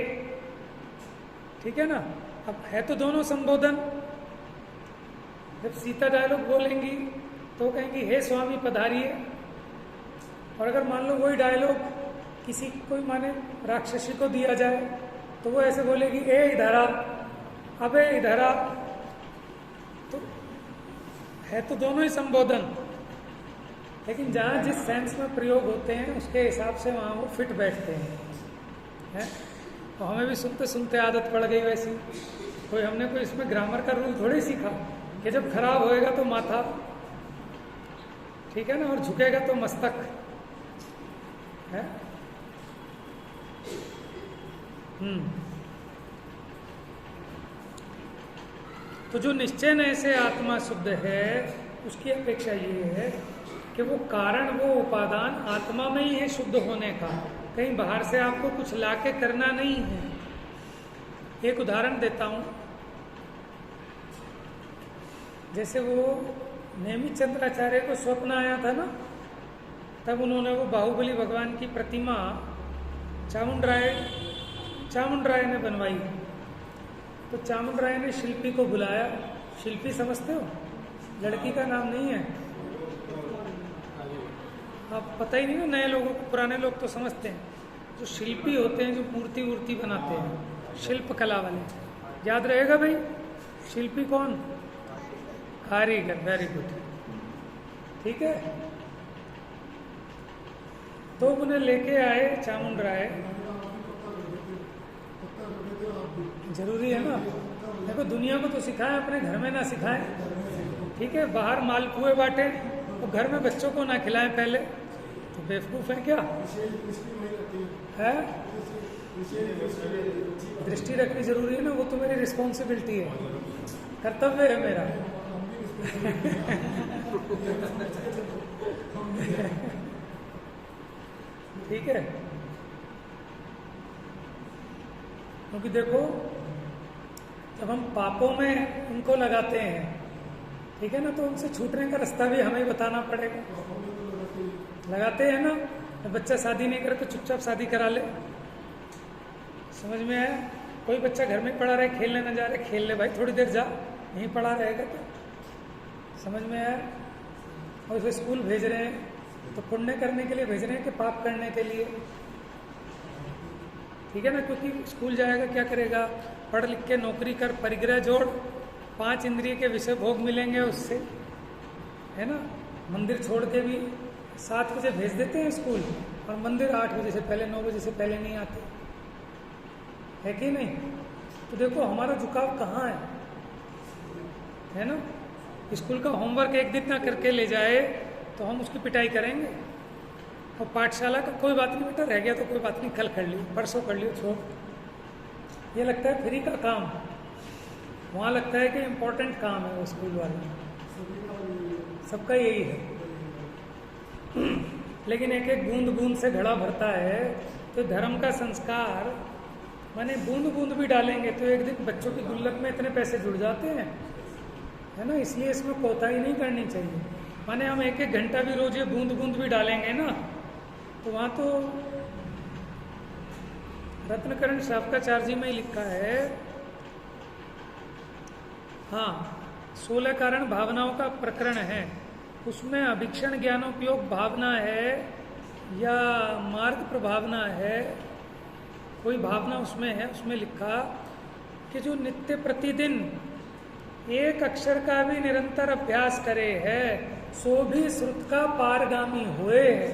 ठीक है ना। अब है तो दोनों संबोधन। जब सीता डायलॉग बोलेंगी तो कहेंगी हे स्वामी पधारिए, और अगर मान लो वही डायलॉग किसी कोई माने राक्षसी को दिया जाए तो वो ऐसे बोलेगी ए इधर आ, अबे इधर आ। तो है तो दोनों ही संबोधन, लेकिन जहाँ जिस सेंस में प्रयोग होते हैं उसके हिसाब से वहाँ वो फिट बैठते हैं। तो हमें भी सुनते सुनते आदत पड़ गई वैसी। हमने कोई इसमें ग्रामर का रूल थोड़ी सीखा कि जब खराब होएगा तो माथा, ठीक है ना, और झुकेगा तो मस्तक है। तो जो निश्चय नय से आत्मा शुद्ध है उसकी अपेक्षा ये है कि वो कारण, वो उपादान आत्मा में ही है शुद्ध होने का, कहीं बाहर से आपको कुछ लाके करना नहीं है। एक उदाहरण देता हूं। जैसे वो नेमित चंद्राचार्य को स्वप्न आया था ना, तब उन्होंने वो बाहुबली भगवान की प्रतिमा चामुंडराय ने बनवाई। तो चामुंडराय ने शिल्पी को बुलाया। शिल्पी समझते हो, लड़की का नाम नहीं है। आप पता ही नहीं ना, नए लोगों को, पुराने लोग तो समझते हैं। जो शिल्पी होते हैं, जो मूर्ति वूर्ति बनाते हैं, शिल्प कला वाले, याद रहेगा भाई। शिल्पी कौन? कारीगर। Very good. ठीक है। तो उन्हें लेके आए चामुंडराय। जरूरी है ना, देखो दुनिया को तो सिखाएं, अपने घर में ना सिखाएं। ठीक है। बाहर मालपुए बांटे तो घर में बच्चों को ना खिलाएं पहले, तो बेवकूफ है क्या है? दृष्टि रखनी जरूरी है ना, वो तो मेरी रिस्पॉन्सिबिलिटी है, कर्तव्य है मेरा। ठीक है, क्योंकि देखो जब हम पापों में इनको लगाते हैं, ठीक है ना, तो उनसे छूटने का रास्ता भी हमें बताना पड़ेगा। लगाते हैं ना, बच्चा शादी नहीं करे तो चुपचाप शादी करा ले। समझ में आया? कोई बच्चा घर में पड़ा रहे, खेलने न जा रहे, खेल ले भाई, थोड़ी देर जा, यहीं पड़ा रहेगा तो। समझ में आया? और उसे स्कूल भेज रहे हैं तो पुण्य करने के लिए भेज रहे हैं कि पाप करने के लिए? ठीक है ना, क्योंकि स्कूल जाएगा क्या करेगा, पढ़ लिख के नौकरी कर, परिग्रह जोड़, 5 इंद्रिय के विषय भोग मिलेंगे उससे, है ना। मंदिर छोड़ के भी 7 बजे भेज देते हैं स्कूल, और मंदिर 8 बजे से पहले, 9 बजे से पहले नहीं आते, है कि नहीं? तो देखो हमारा झुकाव कहाँ है ना। स्कूल का होमवर्क एक दिन ना करके ले जाए तो हम उसकी पिटाई करेंगे, और पाठशाला का कोई बात नहीं बेटा, रह गया तो कोई बात नहीं, कल कर लियो, परसों कर लियो, छोड़। ये लगता है फ्री का काम, वहाँ लगता है कि इम्पोर्टेंट काम है वो स्कूल वाला, सबका यही है। लेकिन एक एक बूंद बूंद से घड़ा भरता है, तो धर्म का संस्कार माने बूंद बूंद भी डालेंगे तो एक दिन बच्चों की गुल्लक में इतने पैसे जुड़ जाते हैं, है ना। इसलिए इसमें कोताही नहीं करनी चाहिए। माने हम एक एक घंटा भी रोज ये बूंद बूंद भी डालेंगे ना, तो वहाँ तो रत्नकरण शावकाचार्य में ही लिखा है, हाँ, 16 कारण भावनाओं का प्रकरण है, उसमें अभीक्षण ज्ञानोपयोग भावना है या मार्ग प्रभावना है, कोई भावना उसमें है। उसमें लिखा कि जो नित्य प्रतिदिन एक अक्षर का भी निरंतर अभ्यास करे है, सो भी श्रुत का पारगामी हुए है।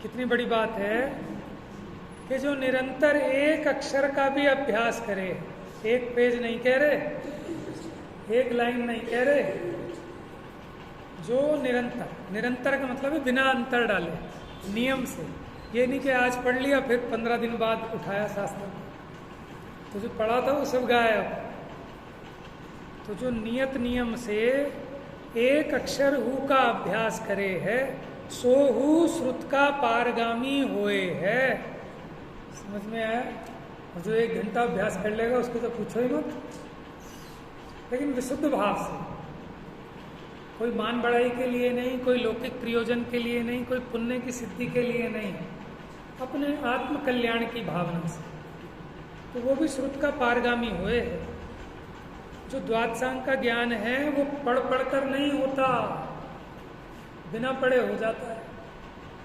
कितनी बड़ी बात है कि जो निरंतर एक अक्षर का भी अभ्यास करे, एक पेज नहीं कह रहे, एक लाइन नहीं कह रहे, जो निरंतर, निरंतर का मतलब है बिना अंतर डाले, नियम से। ये नहीं कि आज पढ़ लिया फिर 15 दिन बाद उठाया शास्त्र, तो जो पढ़ा था वो सब गायब। तो जो नियत नियम से एक अक्षर हु का अभ्यास करे है, सो हु श्रुत का पारगामी होए है। समझ में आया? और जो 1 घंटा अभ्यास कर लेगा उसको तो पूछो ही मत, लेकिन विशुद्ध भाव से, कोई मान बढ़ाई के लिए नहीं, कोई लौकिक प्रयोजन के लिए नहीं, कोई पुण्य की सिद्धि के लिए नहीं, अपने आत्म कल्याण की भावना से, तो वो भी श्रुत का पारगामी हुए है। जो द्वादशांग का ज्ञान है वो पढ़ पढ़ कर नहीं होता, बिना पढ़े हो जाता है।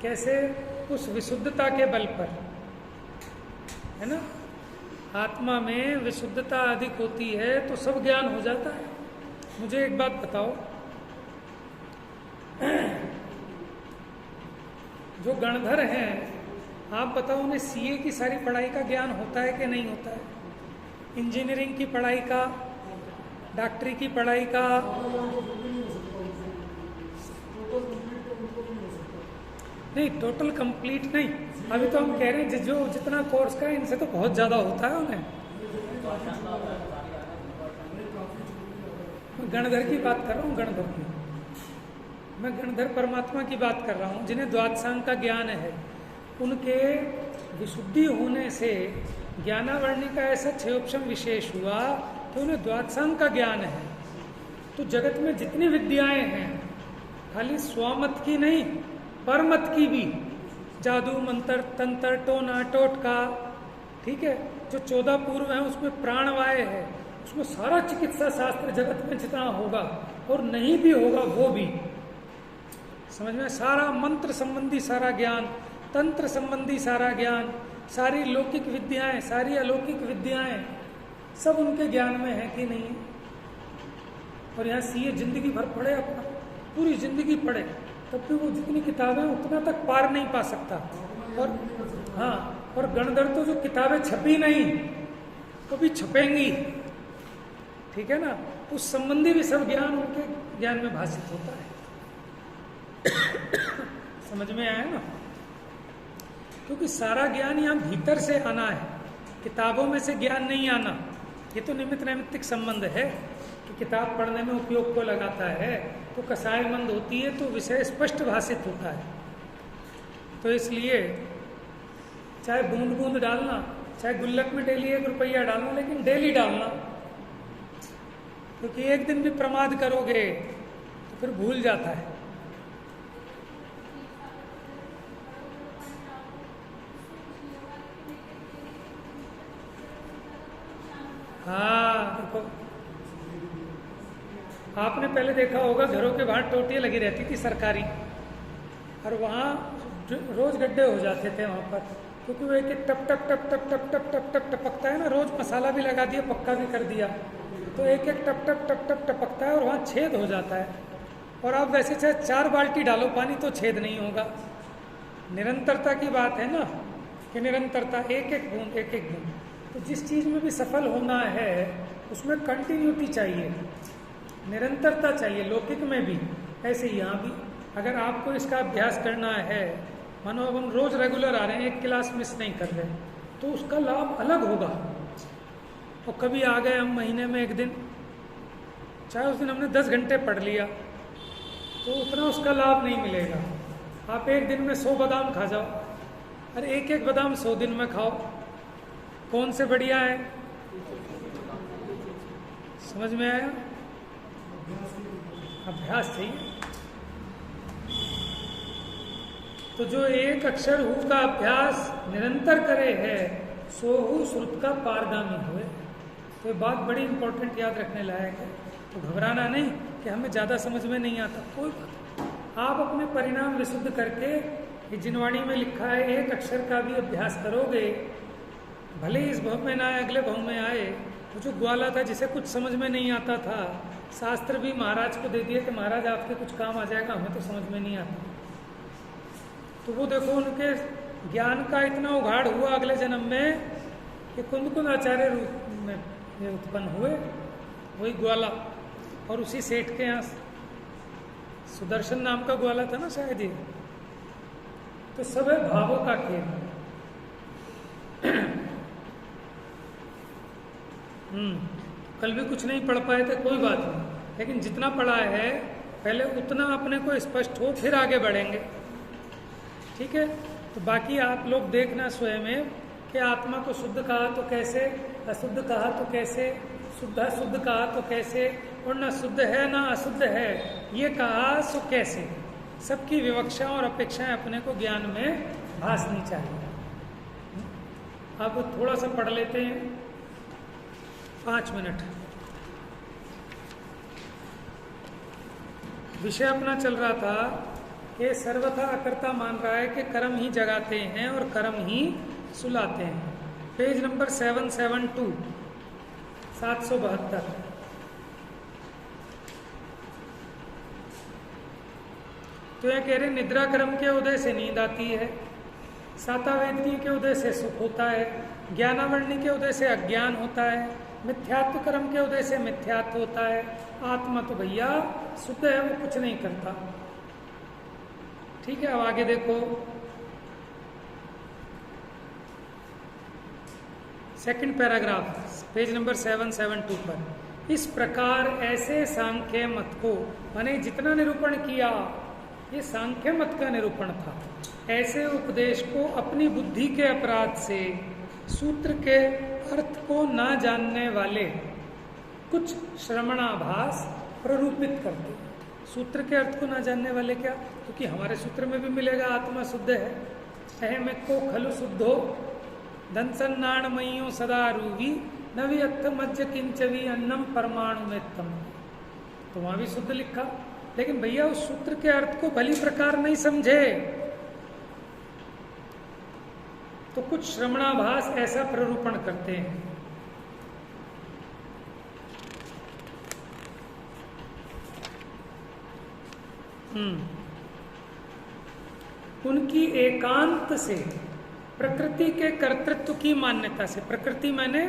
कैसे? उस विशुद्धता के बल पर, है ना। आत्मा में विशुद्धता अधिक होती है तो सब ज्ञान हो जाता है। मुझे एक बात बताओ, जो गणधर हैं, आप बताओ उन्हें सीए की सारी पढ़ाई का ज्ञान होता है कि नहीं होता है? इंजीनियरिंग की पढ़ाई का, डॉक्टरी की पढ़ाई का, नहीं टोटल कंप्लीट नहीं। अभी तो हम कह रहे हैं जो जितना कोर्स का है इनसे तो बहुत ज्यादा होता है उन्हें। मैं गणधर की बात कर रहा हूँ, गणधर की, मैं गणधर परमात्मा की बात कर रहा हूँ, जिन्हें द्वादशांग का ज्ञान है। उनके विशुद्धि होने से ज्ञानावरणी का ऐसा क्षयोपशम विशेष हुआ तो उन्हें द्वादशांग का ज्ञान है। तो जगत में जितनी विद्याएं हैं, खाली स्वमत की नहीं, परमत की भी, जादू मंत्र तंत्र टोना टोटका, ठीक है, जो 14 पूर्व है उसमें प्राणवाय है, उसमें सारा चिकित्सा शास्त्र जगत में जितना होगा और नहीं भी होगा वो भी, समझ में, सारा मंत्र संबंधी सारा ज्ञान, तंत्र संबंधी सारा ज्ञान, सारी लौकिक विद्याएं, सारी अलौकिक विद्याएं, सब उनके ज्ञान में है कि नहीं? और यहाँ सीए जिंदगी भर पढ़े, अपना पूरी जिंदगी पढ़े, तब भी वो जितनी किताबें उतना तक पार नहीं पा सकता। और हाँ, और गणधर तो जो किताबें छपी नहीं, कभी छपेंगी, ठीक है ना, उस संबंधी भी सब ज्ञान उनके ज्ञान में भाषित होता है। समझ में आया ना? क्योंकि सारा ज्ञान यहाँ भीतर से आना है, किताबों में से ज्ञान नहीं आना। ये तो निमित्त नैमित्तिक संबंध है कि किताब पढ़ने में उपयोग को लगाता है तो कसायमंद होती है तो विषय स्पष्ट भाषित होता है। तो इसलिए चाहे बूंद बूंद डालना, चाहे गुल्लक में डेली 1 रुपया डालना, लेकिन डेली डालना, क्योंकि एक दिन भी प्रमाद करोगे तो फिर भूल जाता है। हाँ, देखो आपने पहले देखा होगा घरों के बाहर टोटियाँ लगी रहती थी सरकारी, और वहाँ रोज गड्ढे हो जाते थे वहाँ पर, क्योंकि वो एक एक टप टप टप टप टप टप टप टप टपकता है ना। रोज मसाला भी लगा दिया, पक्का भी कर दिया, तो एक एक टप टप टप टप टपकता है और वहाँ छेद हो जाता है। और आप वैसे चाहे 4 बाल्टी डालो पानी तो छेद नहीं होगा। निरंतरता की बात है ना, कि निरंतरता, एक एक बूंद एक एक बूंद। तो जिस चीज़ में भी सफल होना है उसमें कंटिन्यूटी चाहिए, निरंतरता चाहिए, लौकिक में भी ऐसे यहाँ भी। अगर आपको इसका अभ्यास करना है, मानो अब हम रोज रेगुलर आ रहे हैं, एक क्लास मिस नहीं कर रहे, तो उसका लाभ अलग होगा। और कभी आ गए हम महीने में एक दिन, चाहे उस दिन हमने 10 घंटे पढ़ लिया, तो उतना उसका लाभ नहीं मिलेगा। आप एक दिन में 100 बादाम खा जाओ, और एक एक बादाम 100 दिन में खाओ, कौन से बढ़िया है? समझ में आया? अभ्यास चाहिए। तो जो एक अक्षर हु का अभ्यास निरंतर करे है, सोहु श्रुत का पारगामी हुए। तो ये बात बड़ी इंपॉर्टेंट याद रखने लायक है। तो घबराना नहीं कि हमें ज़्यादा समझ में नहीं आता, कोई बात नहीं। आप अपने परिणाम विशुद्ध करके, ये जिनवाणी में लिखा है, एक अक्षर का भी अभ्यास करोगे, भले ही इस भव में ना आए, अगले भव में आए। वो जो ग्वाला था, जिसे कुछ समझ में नहीं आता था, शास्त्र भी महाराज को दे दिए कि महाराज आपके कुछ काम आ जाएगा, हमें तो समझ में नहीं आता। तो वो देखो उनके ज्ञान का इतना उघाड़ हुआ अगले जन्म में कि कुंद आचार्य रूप में ये उत्पन्न हुए, वही ग्वाला। और उसी सेठ के यहाँ सुदर्शन नाम का ग्वाला था ना शायद ये। तो सब है भावों का खेल। कल भी कुछ नहीं पढ़ पाए थे, कोई बात नहीं, लेकिन जितना पढ़ा है पहले उतना अपने को स्पष्ट हो, फिर आगे बढ़ेंगे। ठीक है? तो बाकी आप लोग देखना स्वयं में कि आत्मा को शुद्ध कहा तो कैसे, अशुद्ध कहा तो कैसे, शुद्ध अशुद्ध कहा तो कैसे, और न शुद्ध है ना अशुद्ध है ये कहा सो कैसे। सबकी विवक्षा और अपेक्षाएं अपने को ज्ञान में भासनी चाहिए। अब थोड़ा सा पढ़ लेते हैं, 5 मिनट। विषय अपना चल रहा था कि सर्वथा अकर्ता मान रहा है कि कर्म ही जगाते हैं और कर्म ही सुलाते हैं। Page number 772, 772। तो यह कह रहे निद्रा कर्म के उदय से नींद आती है, सातावेदनी के उदय से सुख होता है, ज्ञानावरणी के उदय से अज्ञान होता है, मिथ्यात्व कर्म के उदय से मिथ्यात्व होता है। आत्मा तो भैया शुद्ध है, वो कुछ नहीं करता। ठीक है? अब आगे देखो, सेकंड पैराग्राफ, पेज नंबर 772 पर। इस प्रकार ऐसे सांख्य मत को, माने जितना निरूपण किया ये सांख्य मत का निरूपण था, ऐसे उपदेश को अपनी बुद्धि के अपराध से सूत्र के अर्थ को ना जानने वाले कुछ श्रवणाभास प्ररूपित करते। सूत्र के अर्थ को ना जानने वाले क्या? क्योंकि हमारे सूत्र में भी मिलेगा आत्मा शुद्ध है, अहम को खलु शुद्धो धनसन्नाणमयी सदा रूवी नवीयत्थ मज्ज किंचवी अन्नम परमाणु में तम। तो वहां भी शुद्ध लिखा, लेकिन भैया उस सूत्र के अर्थ को भली प्रकार नहीं समझे, तो कुछ श्रवणाभास ऐसा प्ररूपण करते हैं। उनकी एकांत से प्रकृति के कर्तृत्व की मान्यता से, प्रकृति माने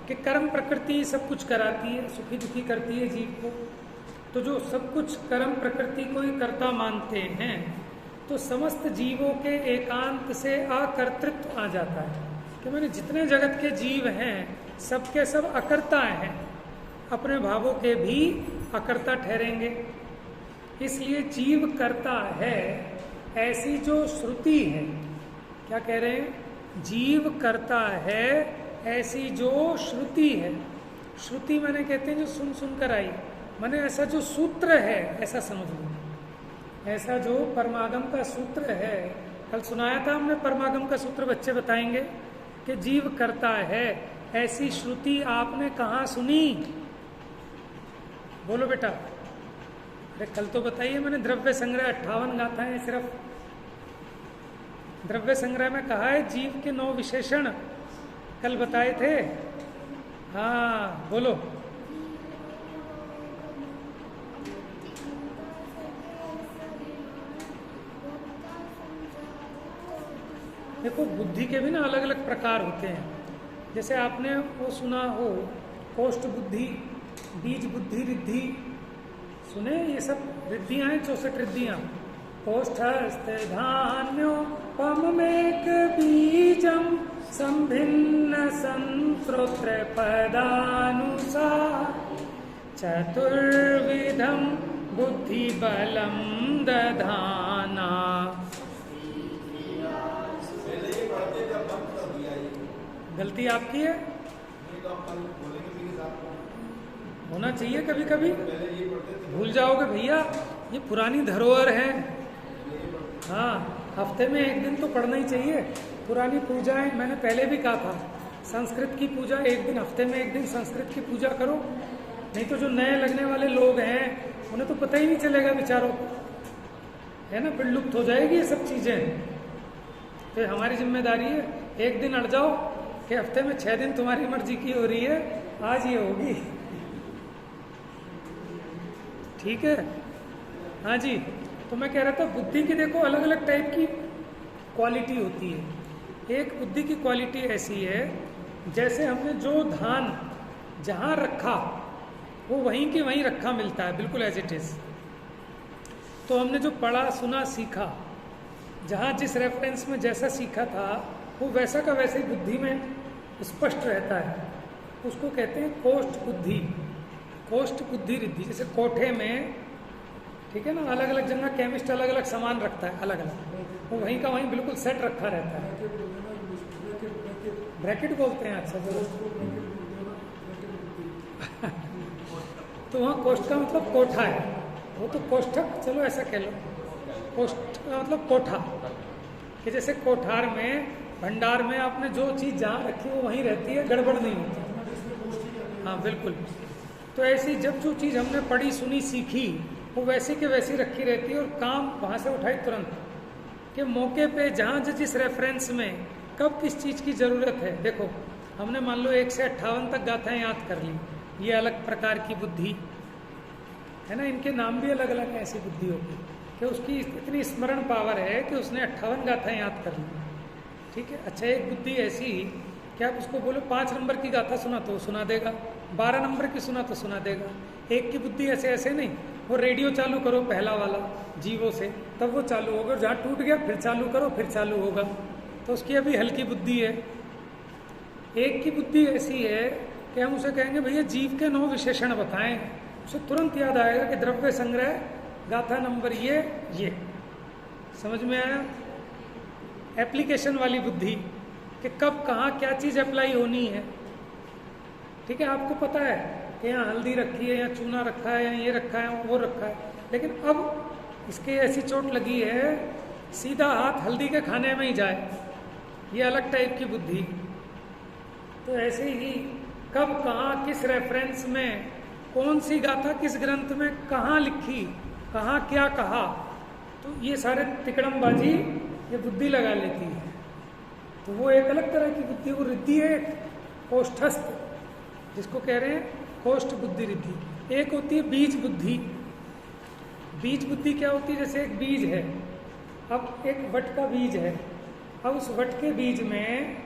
कि कर्म प्रकृति सब कुछ कराती है, सुखी दुखी करती है जीव को, तो जो सब कुछ कर्म प्रकृति को ही कर्ता मानते हैं, तो समस्त जीवों के एकांत से अकर्तृत्व आ जाता है कि मैंने जितने जगत के जीव हैं सबके सब अकर्ता हैं, अपने भावों के भी अकर्ता ठहरेंगे। इसलिए जीव करता है ऐसी जो श्रुति है, क्या कह रहे हैं, जीव करता है ऐसी जो श्रुति है। श्रुति मैंने कहते हैं जो सुन सुन कर आई, माने ऐसा जो सूत्र है ऐसा समझ लो, ऐसा जो परमागम का सूत्र है। कल सुनाया था हमने परमागम का सूत्र, बच्चे बताएंगे कि जीव करता है ऐसी श्रुति आपने कहाँ सुनी? बोलो बेटा। अरे कल तो बताइए, मैंने द्रव्य संग्रह 58 गाथाएं सिर्फ द्रव्य संग्रह में कहा है जीव के 9 विशेषण कल बताए थे। हाँ बोलो। देखो बुद्धि के भी ना अलग अलग प्रकार होते हैं। जैसे आपने वो सुना हो कोष्ठ बुद्धि, बीज बुद्धि, रिद्धि, सुने ये सब रिद्धियां हैं, 64 रिद्धियां। कोष्ठस्ते धान्योपमेक बीजम संभिन्न संत्रोत्र पदानुसार चतुर्विधम बुद्धि बलम दधाना। गलती आपकी है, होना चाहिए कभी कभी, भूल जाओगे भैया, ये पुरानी धरोहर है। हाँ हफ्ते में एक दिन तो पढ़ना ही चाहिए। पुरानी पूजाएं, मैंने पहले भी कहा था, संस्कृत की पूजा एक दिन, हफ्ते में एक दिन संस्कृत की पूजा करो, नहीं तो जो नए लगने वाले लोग हैं उन्हें तो पता ही नहीं चलेगा बेचारों को, है ना, फिर लुप्त हो जाएगी ये सब चीजें। फिर हमारी जिम्मेदारी है एक दिन अड़ जाओ कि हफ्ते में 6 दिन तुम्हारी मर्जी की हो रही है, आज ये होगी, ठीक है। हाँ जी, तो मैं कह रहा था बुद्धि की देखो अलग अलग टाइप की क्वालिटी होती है। एक बुद्धि की क्वालिटी ऐसी है जैसे हमने जो धान जहाँ रखा वो वहीं के वहीं रखा मिलता है, बिल्कुल एज इट इज। तो हमने जो पढ़ा सुना सीखा, जहाँ जिस रेफरेंस में जैसा सीखा था वो वैसा का वैसे ही बुद्धि में स्पष्ट रहता है। उसको कहते हैं कोष्ठ बुद्धि, कोष्ठ बुद्धि रिद्धि। जैसे कोठे में, ठीक है ना, अलग अलग जगह केमिस्ट अलग अलग सामान रखता है, अलग अलग, वो वहीं का वहीं बिल्कुल सेट रखा रहता है। ब्रैकेट बोलते हैं। अच्छा तो वहाँ कोष्ठ का मतलब कोठा है, वो तो कोष्ठक, चलो ऐसा कह लो, कोष्ठ का मतलब कोठा, कि जैसे कोठार में, भंडार में आपने जो चीज़ जहाँ रखी वो वहीं रहती है, गड़बड़ नहीं होती। हाँ बिल्कुल। तो ऐसी जब जो चीज़ हमने पढ़ी सुनी सीखी वो वैसी के वैसी रखी रहती है, और काम वहाँ से उठाई तुरंत कि मौके पे जहाँ जिस रेफरेंस में कब किस चीज़ की ज़रूरत है। देखो हमने मान लो 1 से 58 तक गाथाएं याद कर ली, ये अलग प्रकार की बुद्धि है ना, इनके नाम भी अलग अलग हैं ऐसी बुद्धियों की, कि उसकी इतनी स्मरण पावर है कि उसने 58 गाथाएं याद कर ली, ठीक है। अच्छा एक बुद्धि ऐसी कि आप उसको बोलो 5 नंबर की गाथा सुना तो सुना देगा, 12 नंबर की सुना तो सुना देगा। एक की बुद्धि ऐसे ऐसे नहीं, वो रेडियो चालू करो पहला वाला जीवो से, तब वो चालू होगा, जहाँ टूट गया फिर चालू करो फिर चालू होगा, तो उसकी अभी हल्की बुद्धि है। एक की बुद्धि ऐसी है कि हम उसे कहेंगे भैया जीव के 9 विशेषण बताएं, उसे तुरंत याद आएगा कि द्रव्य संग्रह गाथा नंबर ये समझ में आया। एप्लीकेशन वाली बुद्धि कि कब कहाँ क्या चीज़ अप्लाई होनी है, ठीक है। आपको पता है कि यहाँ हल्दी रखी है, यहाँ चूना रखा है, यहाँ ये रखा है, वो रखा है, लेकिन अब इसके ऐसी चोट लगी है सीधा हाथ हल्दी के खाने में ही जाए, ये अलग टाइप की बुद्धि। तो ऐसे ही कब कहाँ किस रेफरेंस में कौन सी गाथा किस ग्रंथ में कहाँ लिखी, कहाँ क्या कहा, तो ये सारे तिकड़मबाजी ये बुद्धि लगा लेती है। तो वो एक अलग तरह की बुद्धि, वो रिद्धि है कोष्ठस्थ, जिसको कह रहे हैं कोष्ठ बुद्धि रिद्धि। एक होती है बीज बुद्धि। बीज बुद्धि क्या होती है, जैसे एक बीज है, अब एक वट का बीज है, अब उस वट के बीज में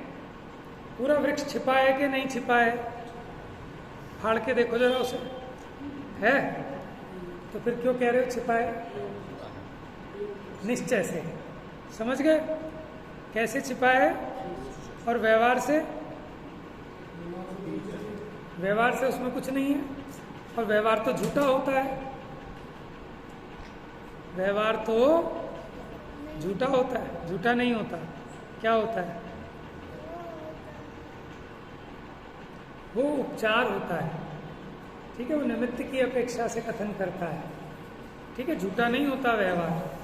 पूरा वृक्ष छिपा है कि नहीं छिपा है, फाड़ के देखो जरा उसे, है तो फिर क्यों कह रहे हो छिपा है? निश्चय से। समझ गए कैसे छिपा है? और व्यवहार से, व्यवहार से उसमें कुछ नहीं है। और व्यवहार तो झूठा होता है, व्यवहार तो झूठा होता है, झूठा नहीं होता। क्या होता है? वो उपचार होता है, ठीक है, वो निमित्त की अपेक्षा से कथन करता है, ठीक है, झूठा नहीं होता व्यवहार।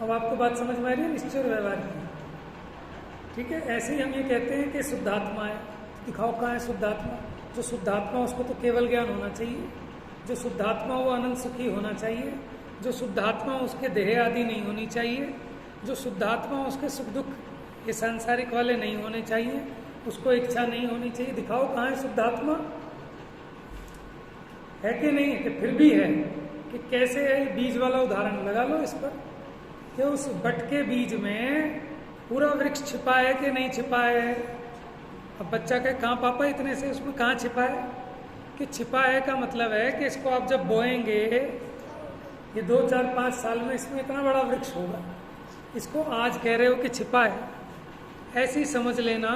अब आपको बात समझ में आ रही है निश्चय और व्यवहार की, ठीक है। ऐसे ही हम ये कहते हैं कि शुद्धात्मा है, दिखाओ कहाँ है शुद्धात्मा? जो शुद्धात्मा उसको तो केवल ज्ञान होना चाहिए, जो शुद्धात्मा वो अनंत सुखी होना चाहिए, जो शुद्धात्मा उसके देह आदि नहीं होनी चाहिए, जो शुद्धात्मा उसके सुख दुख ये सांसारिक वाले नहीं होने चाहिए, उसको इच्छा नहीं होनी चाहिए। दिखाओ कहाँ है शुद्धात्मा? है कि नहीं है? कि फिर भी है कि कैसे है? बीज वाला उदाहरण लगा लो इस पर कि उस बट के बीज में पूरा वृक्ष छिपा है कि नहीं छिपा है। अब बच्चा कहे कहाँ पापा इतने से, उसमें कहाँ छिपा है? कि छिपा है का मतलब है कि इसको आप जब बोएंगे ये 2, 4, 5 साल में इसमें इतना बड़ा वृक्ष होगा। इसको आज कह रहे हो कि छिपा है, ऐसी समझ लेना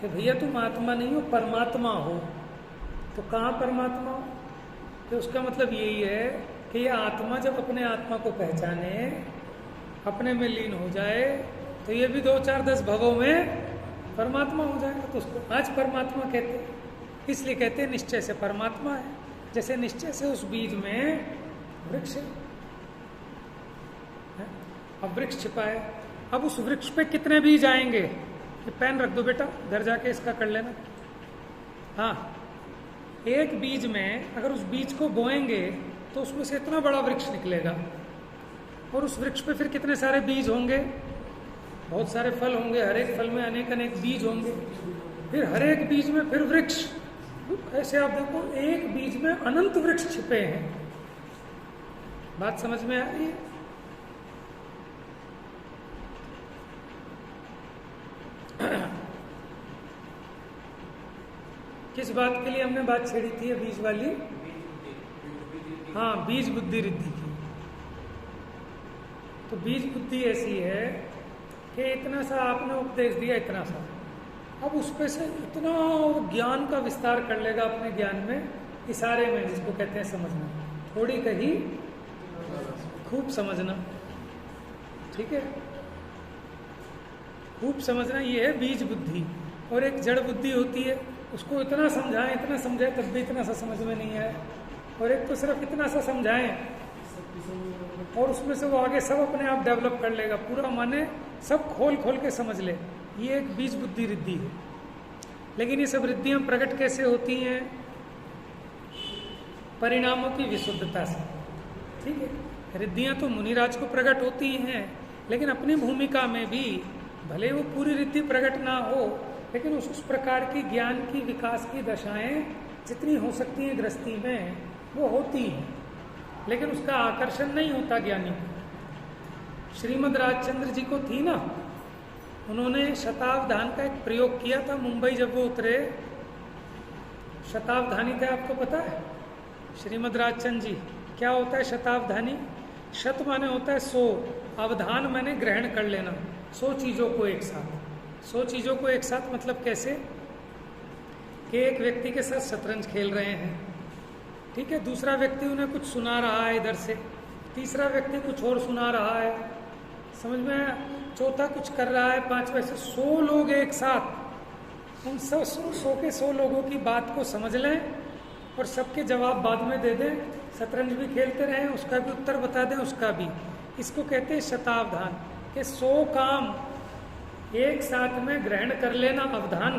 कि भैया तुम आत्मा नहीं हो, परमात्मा हो। तो कहाँ परमात्मा हो? तो उसका मतलब यही है कि ये आत्मा जब अपने आत्मा को पहचाने, अपने में लीन हो जाए, तो ये भी 2, 4, 10 भवों में परमात्मा हो जाएगा। तो उसको आज परमात्मा कहते हैं, इसलिए कहते हैं निश्चय से परमात्मा है। जैसे निश्चय से उस बीज में वृक्ष है। अब वृक्ष छिपा है, अब उस वृक्ष पे कितने बीज आएंगे? ये पेन रख दो बेटा, घर जाके इसका कर लेना। हाँ, एक बीज में अगर उस बीज को बोएंगे तो उसमें से इतना बड़ा वृक्ष निकलेगा। और उस वृक्ष पे फिर कितने सारे बीज होंगे? बहुत सारे फल होंगे, हर एक फल में अनेक अनेक बीज होंगे, फिर हर एक बीज में फिर वृक्ष। ऐसे आप देखो एक बीज में अनंत वृक्ष छिपे हैं। बात समझ में आ रही है? किस बात के लिए हमने बात छेड़ी थी बीज वाली? हाँ, बीज बुद्धि रिद्धि की। तो बीज बुद्धि ऐसी है कि इतना सा आपने उपदेश दिया, इतना सा, अब उस पे से इतना ज्ञान का विस्तार कर लेगा अपने ज्ञान में, इशारे में, जिसको कहते हैं समझना। थोड़ी कही खूब समझना, ठीक है, खूब समझना, ये है बीज बुद्धि। और एक जड़ बुद्धि होती है, उसको इतना समझाएं तब भी इतना सा समझ में नहीं आए, और एक तो सिर्फ इतना सा समझाएं और उसमें से वो आगे सब अपने आप डेवलप कर लेगा पूरा, माने सब खोल खोल के समझ ले। ये एक बीज बुद्धि रिद्धि है। लेकिन ये सब रिद्धियां प्रकट कैसे होती हैं? परिणामों की विशुद्धता से, ठीक है। रिद्धियां तो मुनिराज को प्रकट होती हैं, लेकिन अपनी भूमिका में भी भले वो पूरी रिद्धि प्रकट ना हो, लेकिन उस प्रकार की ज्ञान की विकास की दशाएं जितनी हो सकती हैं गृहस्थी में वो होती हैं, लेकिन उसका आकर्षण नहीं होता ज्ञानी को। श्रीमद राजचंद्र जी को थी ना, उन्होंने शतावधान का एक प्रयोग किया था मुंबई जब वो उतरे। शतावधानी थे, आपको पता है? श्रीमद राजचंद्र जी, क्या होता है शतावधानी? शत माने होता है 100, अवधान माने ग्रहण कर लेना, 100 चीजों को एक साथ। 100 चीजों को एक साथ मतलब कैसे? कि एक व्यक्ति के साथ शतरंज खेल रहे हैं, ठीक है, दूसरा व्यक्ति उन्हें कुछ सुना रहा है इधर से, तीसरा व्यक्ति कुछ और सुना रहा है, समझ में, चौथा कुछ कर रहा है, 5 वैसे 100 लोग एक साथ, उन 100 के 100 लोगों की बात को समझ लें और सबके जवाब बाद में दे दें। शतरंज भी खेलते रहें, उसका भी उत्तर बता दें, उसका भी। इसको कहते हैं शतावधान, कि 100 काम एक साथ में ग्रहण कर लेना, अवधान